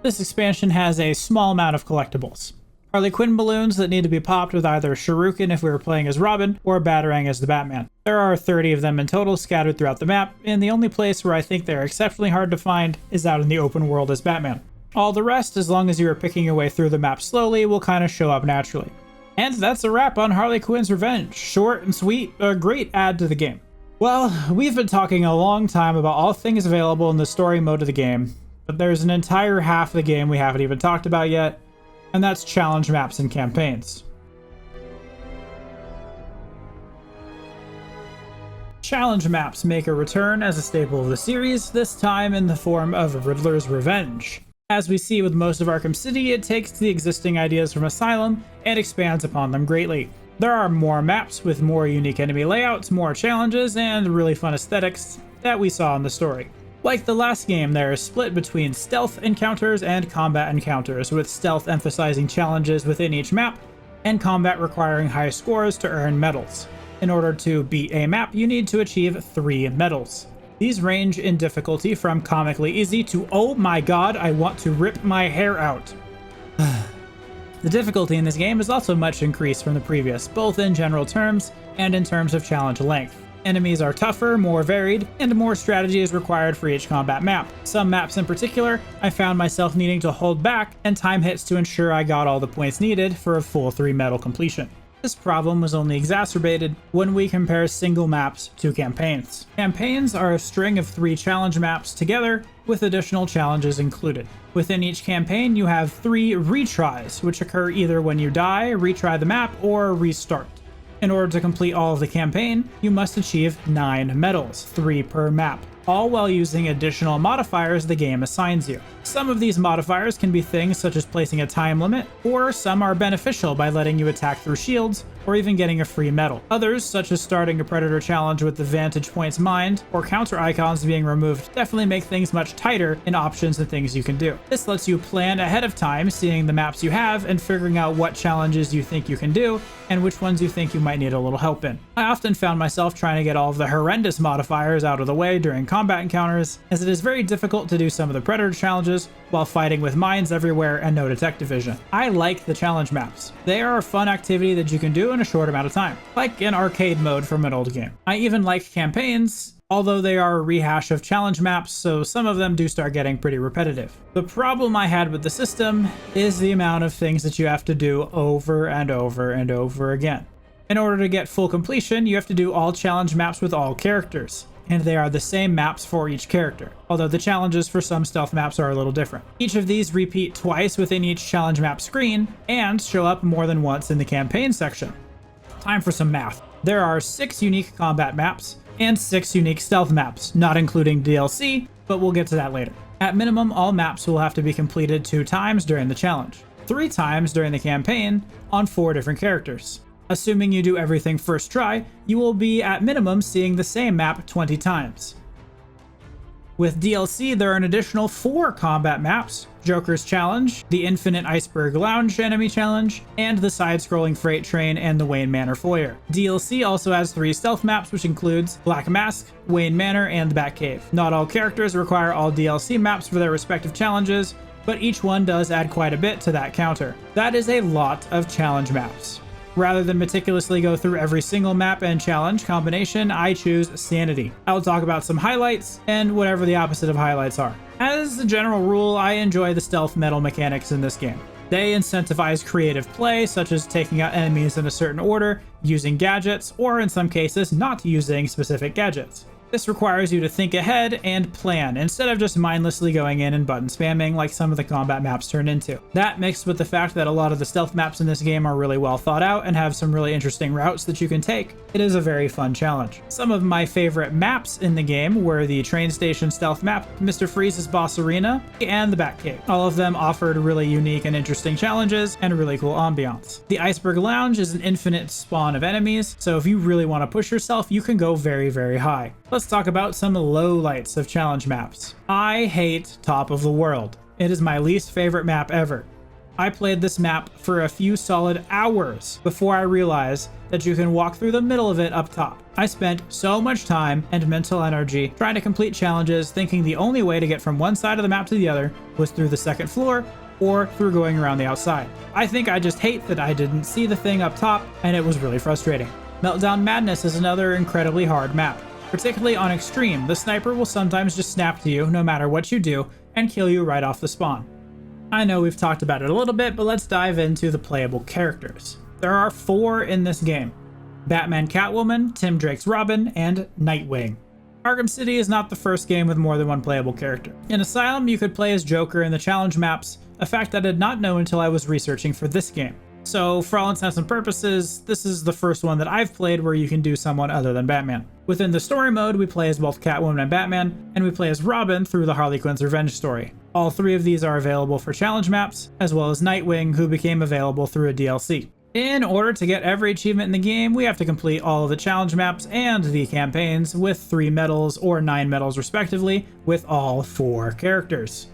This expansion has a small amount of collectibles. Harley Quinn balloons that need to be popped with either a shuriken if we were playing as Robin, or a Batarang as the Batman. There are 30 of them in total scattered throughout the map, and the only place where I think they're exceptionally hard to find is out in the open world as Batman. All the rest, as long as you are picking your way through the map slowly, will kind of show up naturally. And that's a wrap on Harley Quinn's Revenge. Short and sweet, a great add to the game. Well, we've been talking a long time about all things available in the story mode of the game, but there's an entire half of the game we haven't even talked about yet, and that's challenge maps and campaigns. Challenge maps make a return as a staple of the series, this time in the form of Riddler's Revenge. As we see with most of Arkham City, it takes the existing ideas from Asylum and expands upon them greatly. There are more maps with more unique enemy layouts, more challenges, and really fun aesthetics that we saw in the story. Like the last game, there is split between stealth encounters and combat encounters, with stealth emphasizing challenges within each map, and combat requiring high scores to earn medals. In order to beat a map, you need to achieve 3 medals. These range in difficulty from comically easy to oh my god, I want to rip my hair out. The difficulty in this game is also much increased from the previous, both in general terms and in terms of challenge length. Enemies are tougher, more varied, and more strategy is required for each combat map. Some maps in particular, I found myself needing to hold back and time hits to ensure I got all the points needed for a full 3 medal completion. This problem was only exacerbated when we compare single maps to campaigns. Campaigns are a string of 3 challenge maps together with additional challenges included. Within each campaign, you have 3 retries, which occur either when you die, retry the map, or restart. In order to complete all of the campaign, you must achieve 9 medals, 3 per map. all while using additional modifiers the game assigns you. Some of these modifiers can be things such as placing a time limit, or some are beneficial by letting you attack through shields, or even getting a free medal. Others, such as starting a Predator challenge with the vantage points mined, or counter icons being removed, definitely make things much tighter in options and things you can do. This lets you plan ahead of time, seeing the maps you have and figuring out what challenges you think you can do, and which ones you think you might need a little help in. I often found myself trying to get all of the horrendous modifiers out of the way during combat encounters, as it is very difficult to do some of the Predator challenges while fighting with mines everywhere and no detective vision. I like the challenge maps. They are a fun activity that you can do in a short amount of time, like an arcade mode from an old game. I even like campaigns, although they are a rehash of challenge maps, so some of them do start getting pretty repetitive. The problem I had with the system is the amount of things that you have to do over and over and over again. In order to get full completion, you have to do all challenge maps with all characters, and they are the same maps for each character, although the challenges for some stealth maps are a little different. Each of these repeat twice within each challenge map screen, and show up more than once in the campaign section. Time for some math. There are 6 unique combat maps, and 6 unique stealth maps, not including DLC, but we'll get to that later. At minimum, all maps will have to be completed 2 times during the challenge, 3 times during the campaign, on 4 different characters. Assuming you do everything first try, you will be at minimum seeing the same map 20 times. With DLC, there are an additional 4 combat maps: Joker's Challenge, the Infinite Iceberg Lounge Enemy Challenge, and the side-scrolling Freight Train and the Wayne Manor Foyer. DLC also has 3 stealth maps, which includes Black Mask, Wayne Manor, and the Batcave. Not all characters require all DLC maps for their respective challenges, but each one does add quite a bit to that counter. That is a lot of challenge maps. Rather than meticulously go through every single map and challenge combination, I choose Sanity. I will talk about some highlights and whatever the opposite of highlights are. As a general rule, I enjoy the stealth metal mechanics in this game. They incentivize creative play, such as taking out enemies in a certain order, using gadgets, or in some cases, not using specific gadgets. This requires you to think ahead and plan, instead of just mindlessly going in and button spamming like some of the combat maps turn into. That mixed with the fact that a lot of the stealth maps in this game are really well thought out and have some really interesting routes that you can take, it is a very fun challenge. Some of my favorite maps in the game were the train station stealth map, Mr. Freeze's boss arena, and the Batcave. All of them offered really unique and interesting challenges and really cool ambiance. The Iceberg Lounge is an infinite spawn of enemies, so if you really want to push yourself, you can go very, very high. Let's talk about some lowlights of challenge maps. I hate Top of the World. It is my least favorite map ever. I played this map for a few solid hours before I realized that you can walk through the middle of it up top. I spent so much time and mental energy trying to complete challenges, thinking the only way to get from one side of the map to the other was through the second floor or through going around the outside. I think I just hate that I didn't see the thing up top, and it was really frustrating. Meltdown Madness is another incredibly hard map. Particularly on Extreme, the sniper will sometimes just snap to you no matter what you do and kill you right off the spawn. I know we've talked about it a little bit, but let's dive into the playable characters. There are 4 in this game: Batman Catwoman, Tim Drake's Robin, and Nightwing. Arkham City is not the first game with more than one playable character. In Asylum, you could play as Joker in the challenge maps, a fact I did not know until I was researching for this game. So for all intents and purposes, this is the first one that I've played where you can do someone other than Batman. Within the story mode, we play as both Catwoman and Batman, and we play as Robin through the Harley Quinn's Revenge story. All 3 of these are available for challenge maps, as well as Nightwing, who became available through a DLC. In order to get every achievement in the game, we have to complete all of the challenge maps and the campaigns with 3 medals or 9 medals respectively, with all 4 characters.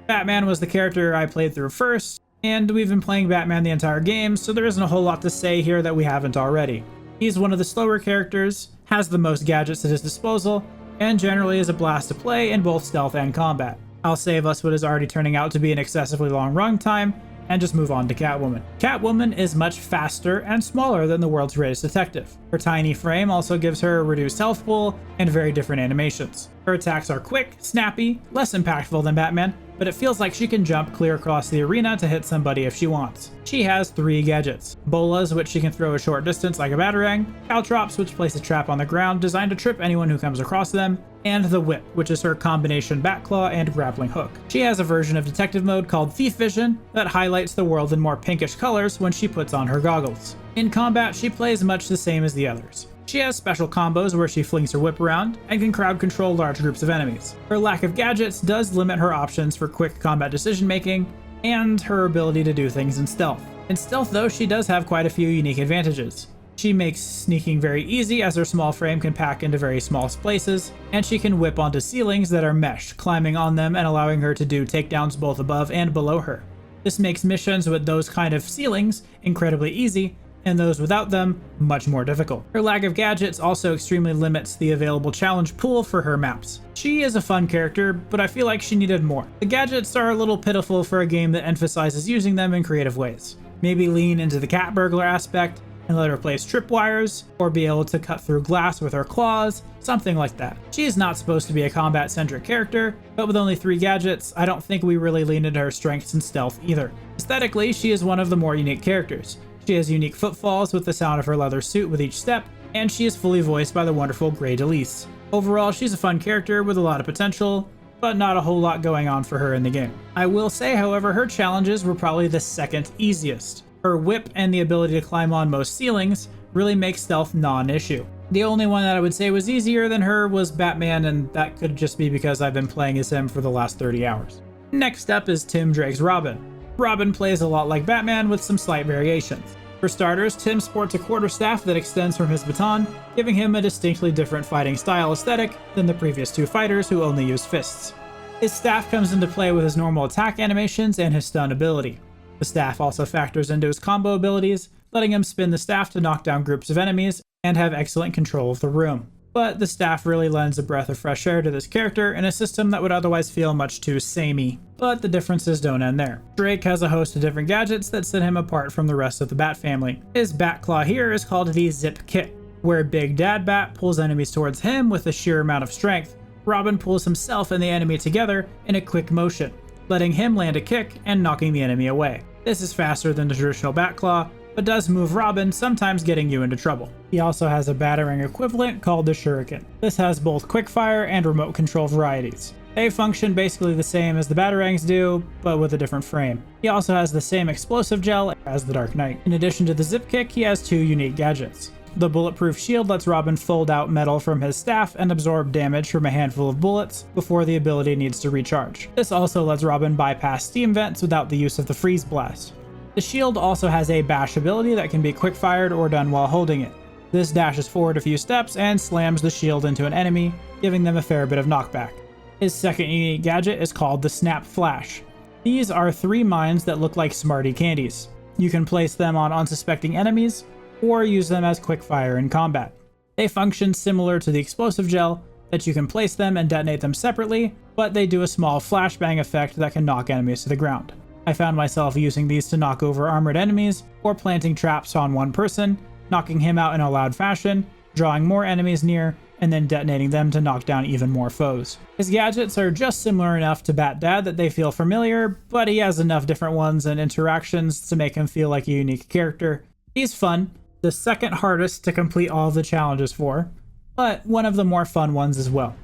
Batman was the character I played through first, and we've been playing Batman the entire game, so there isn't a whole lot to say here that we haven't already. He's one of the slower characters, has the most gadgets at his disposal, and generally is a blast to play in both stealth and combat. I'll save us what is already turning out to be an excessively long run time, and just move on to Catwoman. Catwoman is much faster and smaller than the world's greatest detective. Her tiny frame also gives her a reduced health pool and very different animations. Her attacks are quick, snappy, less impactful than Batman, but it feels like she can jump clear across the arena to hit somebody if she wants. She has 3 gadgets: bolas, which she can throw a short distance like a batarang, caltrops, which place a trap on the ground designed to trip anyone who comes across them, and the whip, which is her combination Batclaw and grappling hook. She has a version of detective mode called Thief Vision that highlights the world in more pinkish colors when she puts on her goggles. In combat, she plays much the same as the others. She has special combos where she flings her whip around and can crowd control large groups of enemies. Her lack of gadgets does limit her options for quick combat decision making and her ability to do things in stealth. In stealth though, she does have quite a few unique advantages. She makes sneaking very easy as her small frame can pack into very small places, and she can whip onto ceilings that are meshed, climbing on them and allowing her to do takedowns both above and below her. This makes missions with those kind of ceilings incredibly easy, and those without them much more difficult. Her lack of gadgets also extremely limits the available challenge pool for her maps. She is a fun character, but I feel like she needed more. The gadgets are a little pitiful for a game that emphasizes using them in creative ways. Maybe lean into the cat burglar aspect and let her place tripwires, or be able to cut through glass with her claws, something like that. She is not supposed to be a combat-centric character, but with only 3 gadgets, I don't think we really lean into her strengths and stealth either. Aesthetically, she is one of the more unique characters. She has unique footfalls with the sound of her leather suit with each step, and she is fully voiced by the wonderful Grey DeLise. Overall, she's a fun character with a lot of potential, but not a whole lot going on for her in the game. I will say, however, her challenges were probably the second easiest. Her whip and the ability to climb on most ceilings really make stealth non-issue. The only one that I would say was easier than her was Batman, and that could just be because I've been playing as him for the last 30 hours. Next up is Tim Drake's Robin. Robin plays a lot like Batman with some slight variations. For starters, Tim sports a quarterstaff that extends from his baton, giving him a distinctly different fighting style aesthetic than the previous 2 fighters who only used fists. His staff comes into play with his normal attack animations and his stun ability. The staff also factors into his combo abilities, letting him spin the staff to knock down groups of enemies and have excellent control of the room. But the staff really lends a breath of fresh air to this character in a system that would otherwise feel much too samey. But the differences don't end there. Drake has a host of different gadgets that set him apart from the rest of the Bat family. His Bat Claw here is called the Zip Kick, where Big Dad Bat pulls enemies towards him with a sheer amount of strength. Robin pulls himself and the enemy together in a quick motion, letting him land a kick and knocking the enemy away. This is faster than the traditional Bat Claw, but does move Robin, sometimes getting you into trouble. He also has a batarang equivalent called the Shuriken. This has both quickfire and remote control varieties. They function basically the same as the batarangs do, but with a different frame. He also has the same explosive gel as the Dark Knight. In addition to the Zip Kick, he has 2 unique gadgets. The Bulletproof Shield lets Robin fold out metal from his staff and absorb damage from a handful of bullets before the ability needs to recharge. This also lets Robin bypass steam vents without the use of the Freeze Blast. The shield also has a bash ability that can be quick-fired or done while holding it. This dashes forward a few steps and slams the shield into an enemy, giving them a fair bit of knockback. His second unique gadget is called the Snap Flash. These are 3 mines that look like Smarty candies. You can place them on unsuspecting enemies, or use them as quickfire in combat. They function similar to the explosive gel, that you can place them and detonate them separately, but they do a small flashbang effect that can knock enemies to the ground. I found myself using these to knock over armored enemies, or planting traps on one person, knocking him out in a loud fashion, drawing more enemies near, and then detonating them to knock down even more foes. His gadgets are just similar enough to Bat Dad that they feel familiar, but he has enough different ones and interactions to make him feel like a unique character. He's fun, the second hardest to complete all of the challenges for, but one of the more fun ones as well.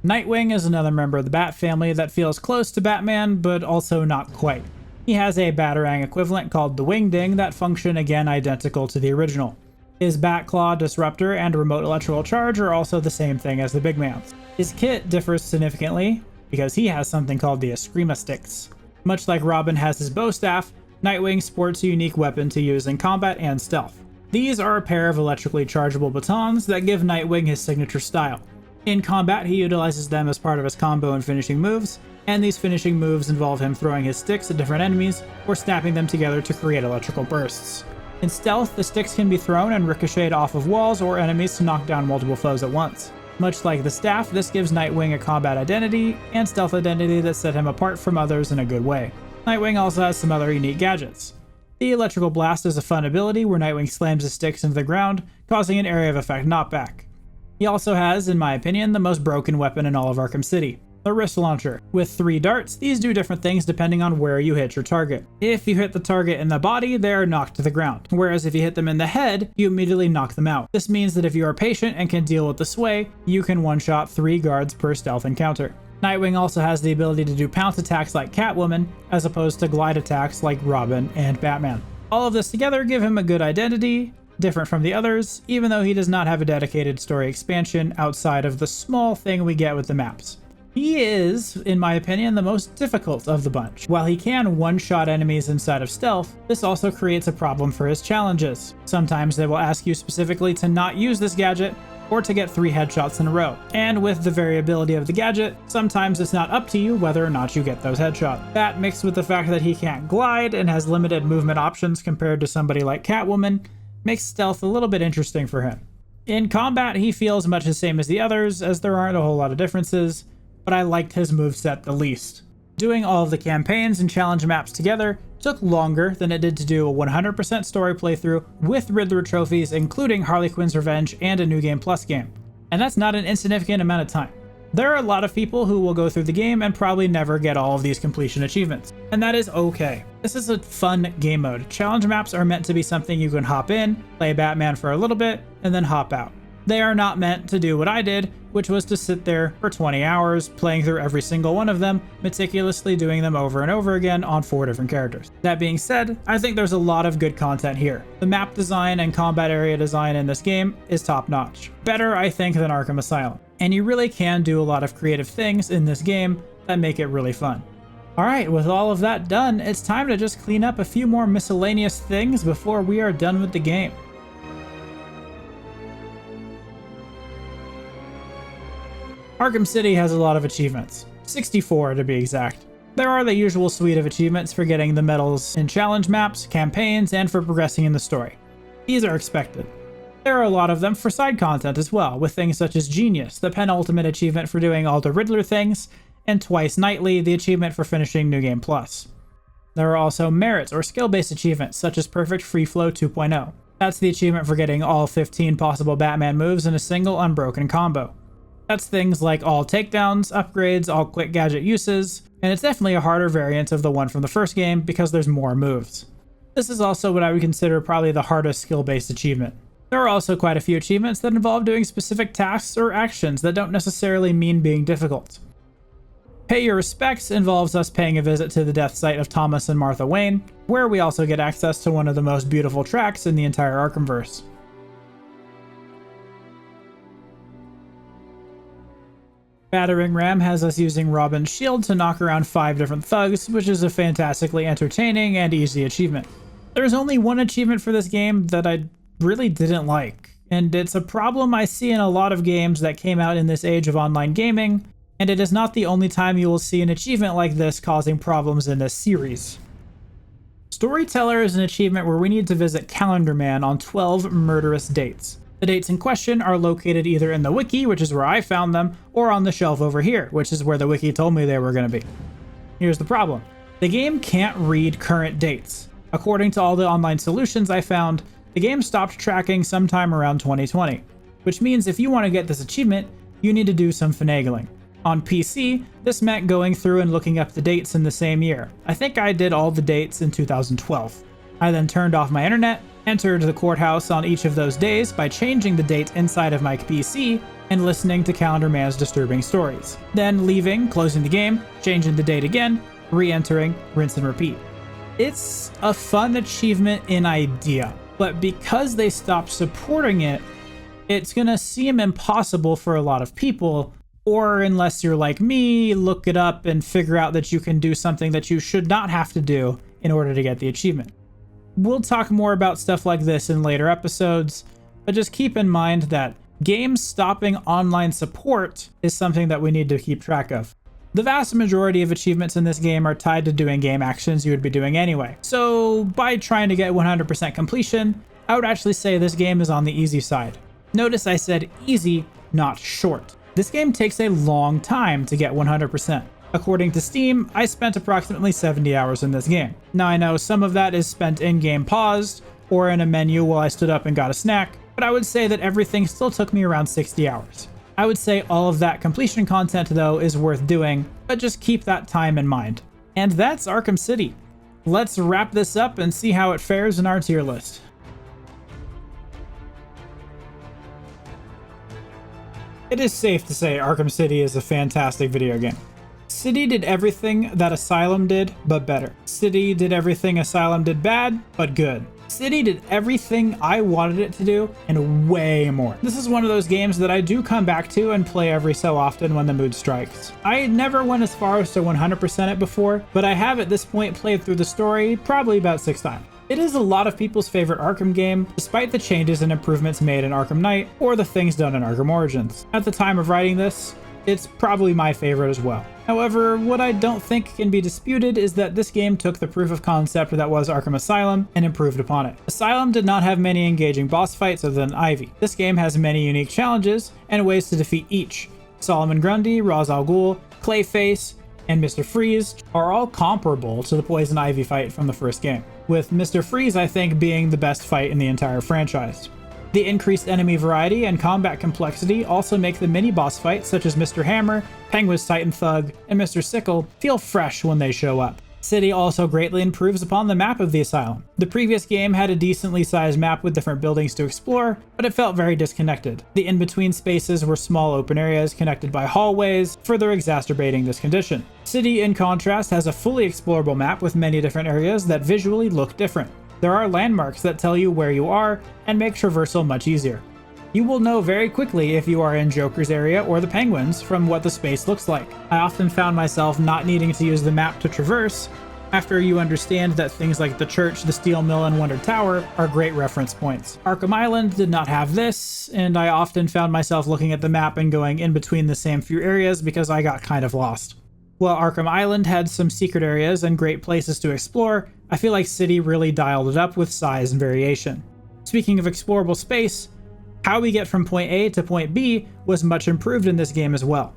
Nightwing is another member of the Bat family that feels close to Batman, but also not quite. He has a Batarang equivalent called the Wingding that function again identical to the original. His Bat Claw, Disruptor, and Remote Electrical Charge are also the same thing as the big man's. His kit differs significantly because he has something called the Eskrima Sticks. Much like Robin has his bow staff, Nightwing sports a unique weapon to use in combat and stealth. These are a pair of electrically chargeable batons that give Nightwing his signature style. In combat, he utilizes them as part of his combo and finishing moves, and these finishing moves involve him throwing his sticks at different enemies or snapping them together to create electrical bursts. In stealth, the sticks can be thrown and ricocheted off of walls or enemies to knock down multiple foes at once. Much like the staff, this gives Nightwing a combat identity and stealth identity that set him apart from others in a good way. Nightwing also has some other unique gadgets. The Electrical Blast is a fun ability where Nightwing slams his sticks into the ground, causing an area of effect knockback. He also has, in my opinion, the most broken weapon in all of Arkham City, the Wrist Launcher. With 3 darts, these do different things depending on where you hit your target. If you hit the target in the body, they are knocked to the ground, whereas if you hit them in the head, you immediately knock them out. This means that if you are patient and can deal with the sway, you can one-shot 3 guards per stealth encounter. Nightwing also has the ability to do pounce attacks like Catwoman, as opposed to glide attacks like Robin and Batman. All of this together give him a good identity, different from the others, even though he does not have a dedicated story expansion outside of the small thing we get with the maps. He is, in my opinion, the most difficult of the bunch. While he can one-shot enemies inside of stealth, this also creates a problem for his challenges. Sometimes they will ask you specifically to not use this gadget, or to get 3 headshots in a row. And with the variability of the gadget, sometimes it's not up to you whether or not you get those headshots. That mixed with the fact that he can't glide and has limited movement options compared to somebody like Catwoman, makes stealth a little bit interesting for him. In combat, he feels much the same as the others, as there aren't a whole lot of differences, but I liked his moveset the least. Doing all of the campaigns and challenge maps together took longer than it did to do a 100% story playthrough with Riddler trophies, including Harley Quinn's Revenge and a New Game Plus game. And that's not an insignificant amount of time. There are a lot of people who will go through the game and probably never get all of these completion achievements, and that is okay. This is a fun game mode. Challenge maps are meant to be something you can hop in, play Batman for a little bit, and then hop out. They are not meant to do what I did, which was to sit there for 20 hours, playing through every single one of them, meticulously doing them over and over again on 4 different characters. That being said, I think there's a lot of good content here. The map design and combat area design in this game is top notch. Better, I think, than Arkham Asylum. And you really can do a lot of creative things in this game that make it really fun. Alright, with all of that done, it's time to just clean up a few more miscellaneous things before we are done with the game. Arkham City has a lot of achievements, 64 to be exact. There are the usual suite of achievements for getting the medals in challenge maps, campaigns, and for progressing in the story. These are expected. There are a lot of them for side content as well, with things such as Genius, the penultimate achievement for doing all the Riddler things, and twice nightly, the achievement for finishing New Game Plus. There are also merits or skill-based achievements such as Perfect Free Flow 2.0. That's the achievement for getting all 15 possible Batman moves in a single unbroken combo. That's things like all takedowns, upgrades, all quick gadget uses, and it's definitely a harder variant of the one from the first game because there's more moves. This is also what I would consider probably the hardest skill-based achievement. There are also quite a few achievements that involve doing specific tasks or actions that don't necessarily mean being difficult. Pay Your Respects involves us paying a visit to the death site of Thomas and Martha Wayne, where we also get access to one of the most beautiful tracks in the entire Arkhamverse. Battering Ram has us using Robin's shield to knock around 5 different thugs, which is a fantastically entertaining and easy achievement. There's only one achievement for this game that I really didn't like, and it's a problem I see in a lot of games that came out in this age of online gaming, and it is not the only time you will see an achievement like this causing problems in this series. Storyteller is an achievement where we need to visit Calendar Man on 12 murderous dates. The dates in question are located either in the wiki, which is where I found them, or on the shelf over here, which is where the wiki told me they were going to be. Here's the problem. The game can't read current dates. According to all the online solutions I found, the game stopped tracking sometime around 2020, which means if you want to get this achievement, you need to do some finagling. On PC, this meant going through and looking up the dates in the same year. I think I did all the dates in 2012. I then turned off my internet, entered the courthouse on each of those days by changing the date inside of my PC and listening to Calendar Man's disturbing stories. Then leaving, closing the game, changing the date again, re-entering, rinse and repeat. It's a fun achievement in idea, but because they stopped supporting it, it's gonna seem impossible for a lot of people, or unless you're like me, look it up and figure out that you can do something that you should not have to do in order to get the achievement. We'll talk more about stuff like this in later episodes, but just keep in mind that games stopping online support is something that we need to keep track of. The vast majority of achievements in this game are tied to doing game actions you would be doing anyway, so by trying to get 100% completion, I would actually say this game is on the easy side. Notice I said easy, not short. This game takes a long time to get 100%. According to Steam, I spent approximately 70 hours in this game. Now I know some of that is spent in-game paused, or in a menu while I stood up and got a snack, but I would say that everything still took me around 60 hours. I would say all of that completion content though is worth doing, but just keep that time in mind. And that's Arkham City. Let's wrap this up and see how it fares in our tier list. It is safe to say Arkham City is a fantastic video game. City did everything that Asylum did, but better. City did everything Asylum did bad, but good. City did everything I wanted it to do and way more. This is one of those games that I do come back to and play every so often when the mood strikes. I never went as far as to 100% it before, but I have at this point played through the story probably about 6 times. It is a lot of people's favorite Arkham game, despite the changes and improvements made in Arkham Knight or the things done in Arkham Origins. At the time of writing this, it's probably my favorite as well. However, what I don't think can be disputed is that this game took the proof of concept that was Arkham Asylum and improved upon it. Asylum did not have many engaging boss fights other than Ivy. This game has many unique challenges and ways to defeat each. Solomon Grundy, Ra's al Ghul, Clayface, and Mr. Freeze are all comparable to the Poison Ivy fight from the first game, with Mr. Freeze I think being the best fight in the entire franchise. The increased enemy variety and combat complexity also make the mini-boss fights such as Mr. Hammer, Penguin's Titan Thug, and Mr. Sickle feel fresh when they show up. City also greatly improves upon the map of the Asylum. The previous game had a decently sized map with different buildings to explore, but it felt very disconnected. The in-between spaces were small open areas connected by hallways, further exacerbating this condition. City, in contrast, has a fully explorable map with many different areas that visually look different. There are landmarks that tell you where you are and make traversal much easier. You will know very quickly if you are in Joker's area or the Penguins from what the space looks like. I often found myself not needing to use the map to traverse after you understand that things like the church, the steel mill, and Wonder Tower are great reference points. Arkham Island did not have this, and I often found myself looking at the map and going in between the same few areas because I got kind of lost. While Arkham Island had some secret areas and great places to explore, I feel like City really dialed it up with size and variation. Speaking of explorable space, how we get from point A to point B was much improved in this game as well.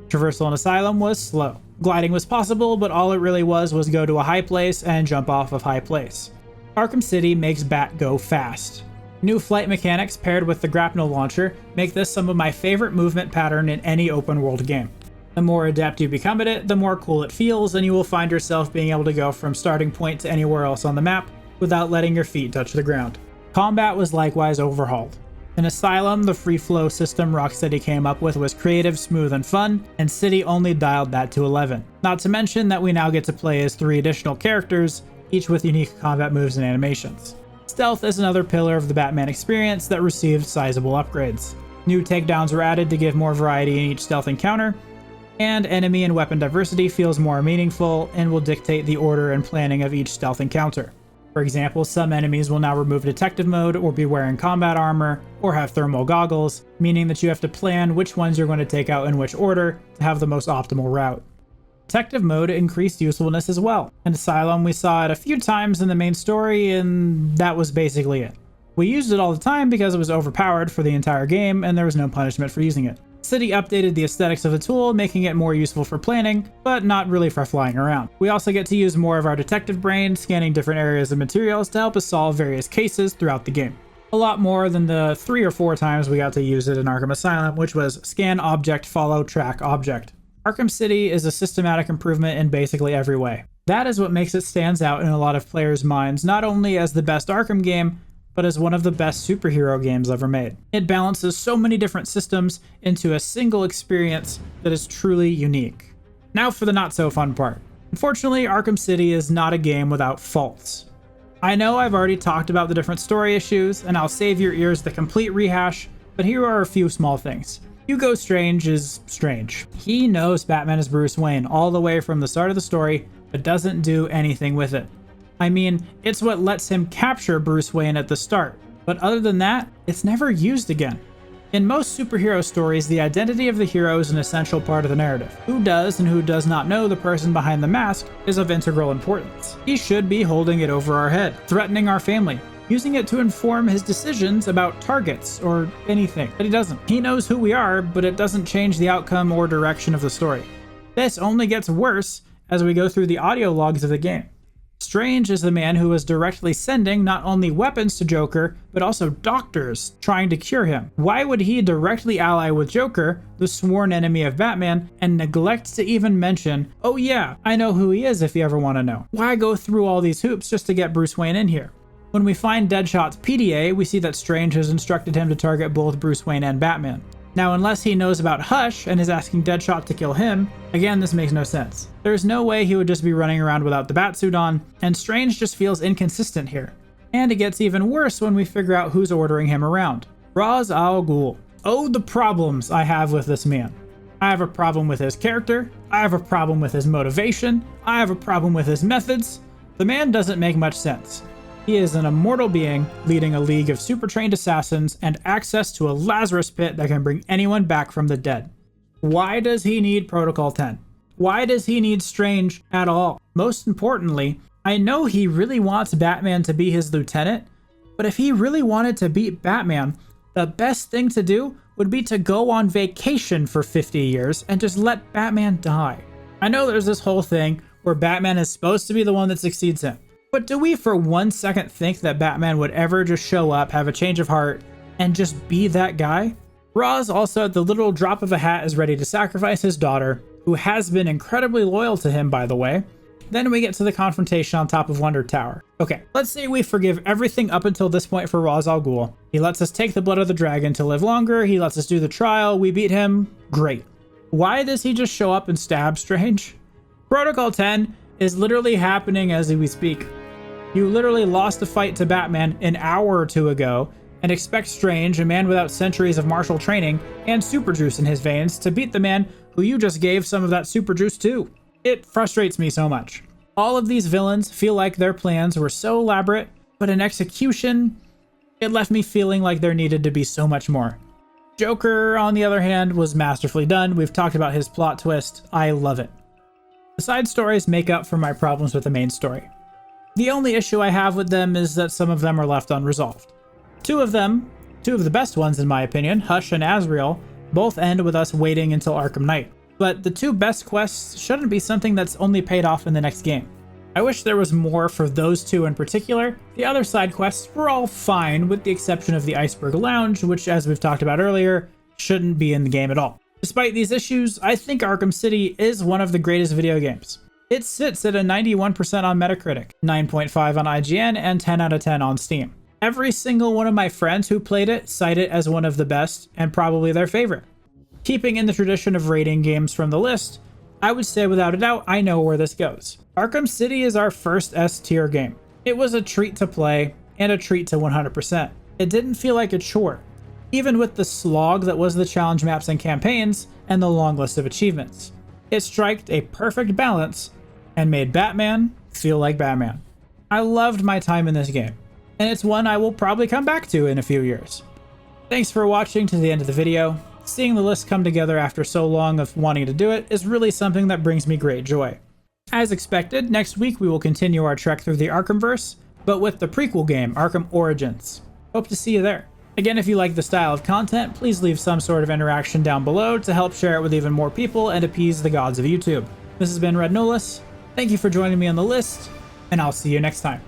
Traversal in Asylum was slow. Gliding was possible, but all it really was go to a high place and jump off of high place. Arkham City makes Bat go fast. New flight mechanics paired with the grapnel launcher make this some of my favorite movement pattern in any open world game. The more adept you become at it, the more cool it feels, and you will find yourself being able to go from starting point to anywhere else on the map without letting your feet touch the ground. Combat was likewise overhauled. In Asylum, the free flow system Rocksteady came up with was creative, smooth, and fun, and City only dialed that to 11. Not to mention that we now get to play as 3 additional characters, each with unique combat moves and animations. Stealth is another pillar of the Batman experience that received sizable upgrades. New takedowns were added to give more variety in each stealth encounter, and enemy and weapon diversity feels more meaningful and will dictate the order and planning of each stealth encounter. For example, some enemies will now remove detective mode or be wearing combat armor or have thermal goggles, meaning that you have to plan which ones you're going to take out in which order to have the most optimal route. Detective mode increased usefulness as well. In Asylum, we saw it a few times in the main story, and that was basically it. We used it all the time because it was overpowered for the entire game and there was no punishment for using it. City updated the aesthetics of the tool, making it more useful for planning, but not really for flying around. We also get to use more of our detective brain, scanning different areas of materials to help us solve various cases throughout the game. A lot more than the 3 or 4 times we got to use it in Arkham Asylum, which was scan object, follow, track object. Arkham City is a systematic improvement in basically every way. That is what makes it stand out in a lot of players' minds, not only as the best Arkham game, but as one of the best superhero games ever made. It balances so many different systems into a single experience that is truly unique. Now for the not so fun part. Unfortunately, Arkham City is not a game without faults. I know I've already talked about the different story issues, and I'll save your ears the complete rehash, but here are a few small things. Hugo Strange is strange. He knows Batman is Bruce Wayne all the way from the start of the story, but doesn't do anything with it. I mean, it's what lets him capture Bruce Wayne at the start, but other than that, it's never used again. In most superhero stories, the identity of the hero is an essential part of the narrative. Who does and who does not know the person behind the mask is of integral importance. He should be holding it over our head, threatening our family, using it to inform his decisions about targets or anything, but he doesn't. He knows who we are, but it doesn't change the outcome or direction of the story. This only gets worse as we go through the audio logs of the game. Strange is the man who was directly sending not only weapons to Joker, but also doctors trying to cure him. Why would he directly ally with Joker, the sworn enemy of Batman, and neglect to even mention, oh yeah, I know who he is if you ever want to know? Why go through all these hoops just to get Bruce Wayne in here? When we find Deadshot's PDA, we see that Strange has instructed him to target both Bruce Wayne and Batman. Now, unless he knows about Hush and is asking Deadshot to kill him, again, this makes no sense. There's no way he would just be running around without the Batsuit on, and Strange just feels inconsistent here. And it gets even worse when we figure out who's ordering him around. Ra's al Ghul. Oh, the problems I have with this man. I have a problem with his character. I have a problem with his motivation. I have a problem with his methods. The man doesn't make much sense. He is an immortal being leading a league of super trained assassins and access to a Lazarus pit that can bring anyone back from the dead. Why does he need Protocol 10? Why does he need Strange at all? Most importantly, I know he really wants Batman to be his lieutenant, but if he really wanted to beat Batman, the best thing to do would be to go on vacation for 50 years and just let Batman die. I know there's this whole thing where Batman is supposed to be the one that succeeds him, but do we for 1 second think that Batman would ever just show up, have a change of heart, and just be that guy? Ra's also at the literal drop of a hat is ready to sacrifice his daughter, who has been incredibly loyal to him, by the way. Then we get to the confrontation on top of Wonder Tower. Okay, let's say we forgive everything up until this point for Ra's al Ghul. He lets us take the blood of the dragon to live longer, he lets us do the trial, we beat him, great. Why does he just show up and stab Strange? Protocol 10 is literally happening as we speak. You literally lost a fight to Batman an hour or two ago, and expect Strange, a man without centuries of martial training and super juice in his veins, to beat the man who you just gave some of that super juice to. It frustrates me so much. All of these villains feel like their plans were so elaborate, but in execution, it left me feeling like there needed to be so much more. Joker, on the other hand, was masterfully done. We've talked about his plot twist. I love it. The side stories make up for my problems with the main story. The only issue I have with them is that some of them are left unresolved. Two of the best ones in my opinion, Hush and Azrael, both end with us waiting until Arkham Knight. But the two best quests shouldn't be something that's only paid off in the next game. I wish there was more for those two in particular. The other side quests were all fine, with the exception of the Iceberg Lounge, which, as we've talked about earlier, shouldn't be in the game at all. Despite these issues, I think Arkham City is one of the greatest video games. It sits at a 91% on Metacritic, 9.5 on IGN, and 10 out of 10 on Steam. Every single one of my friends who played it cite it as one of the best, and probably their favorite. Keeping in the tradition of rating games from the list, I would say without a doubt I know where this goes. Arkham City is our first S-tier game. It was a treat to play, and a treat to 100%. It didn't feel like a chore, even with the slog that was the challenge maps and campaigns, and the long list of achievements. It striked a perfect balance, and made Batman feel like Batman. I loved my time in this game, and it's one I will probably come back to in a few years. Thanks for watching to the end of the video. Seeing the list come together after so long of wanting to do it is really something that brings me great joy. As expected, next week we will continue our trek through the Arkhamverse, but with the prequel game, Arkham Origins. Hope to see you there. Again, if you like the style of content, please leave some sort of interaction down below to help share it with even more people and appease the gods of YouTube. This has been Red Nolis. Thank you for joining me on the list, and I'll see you next time.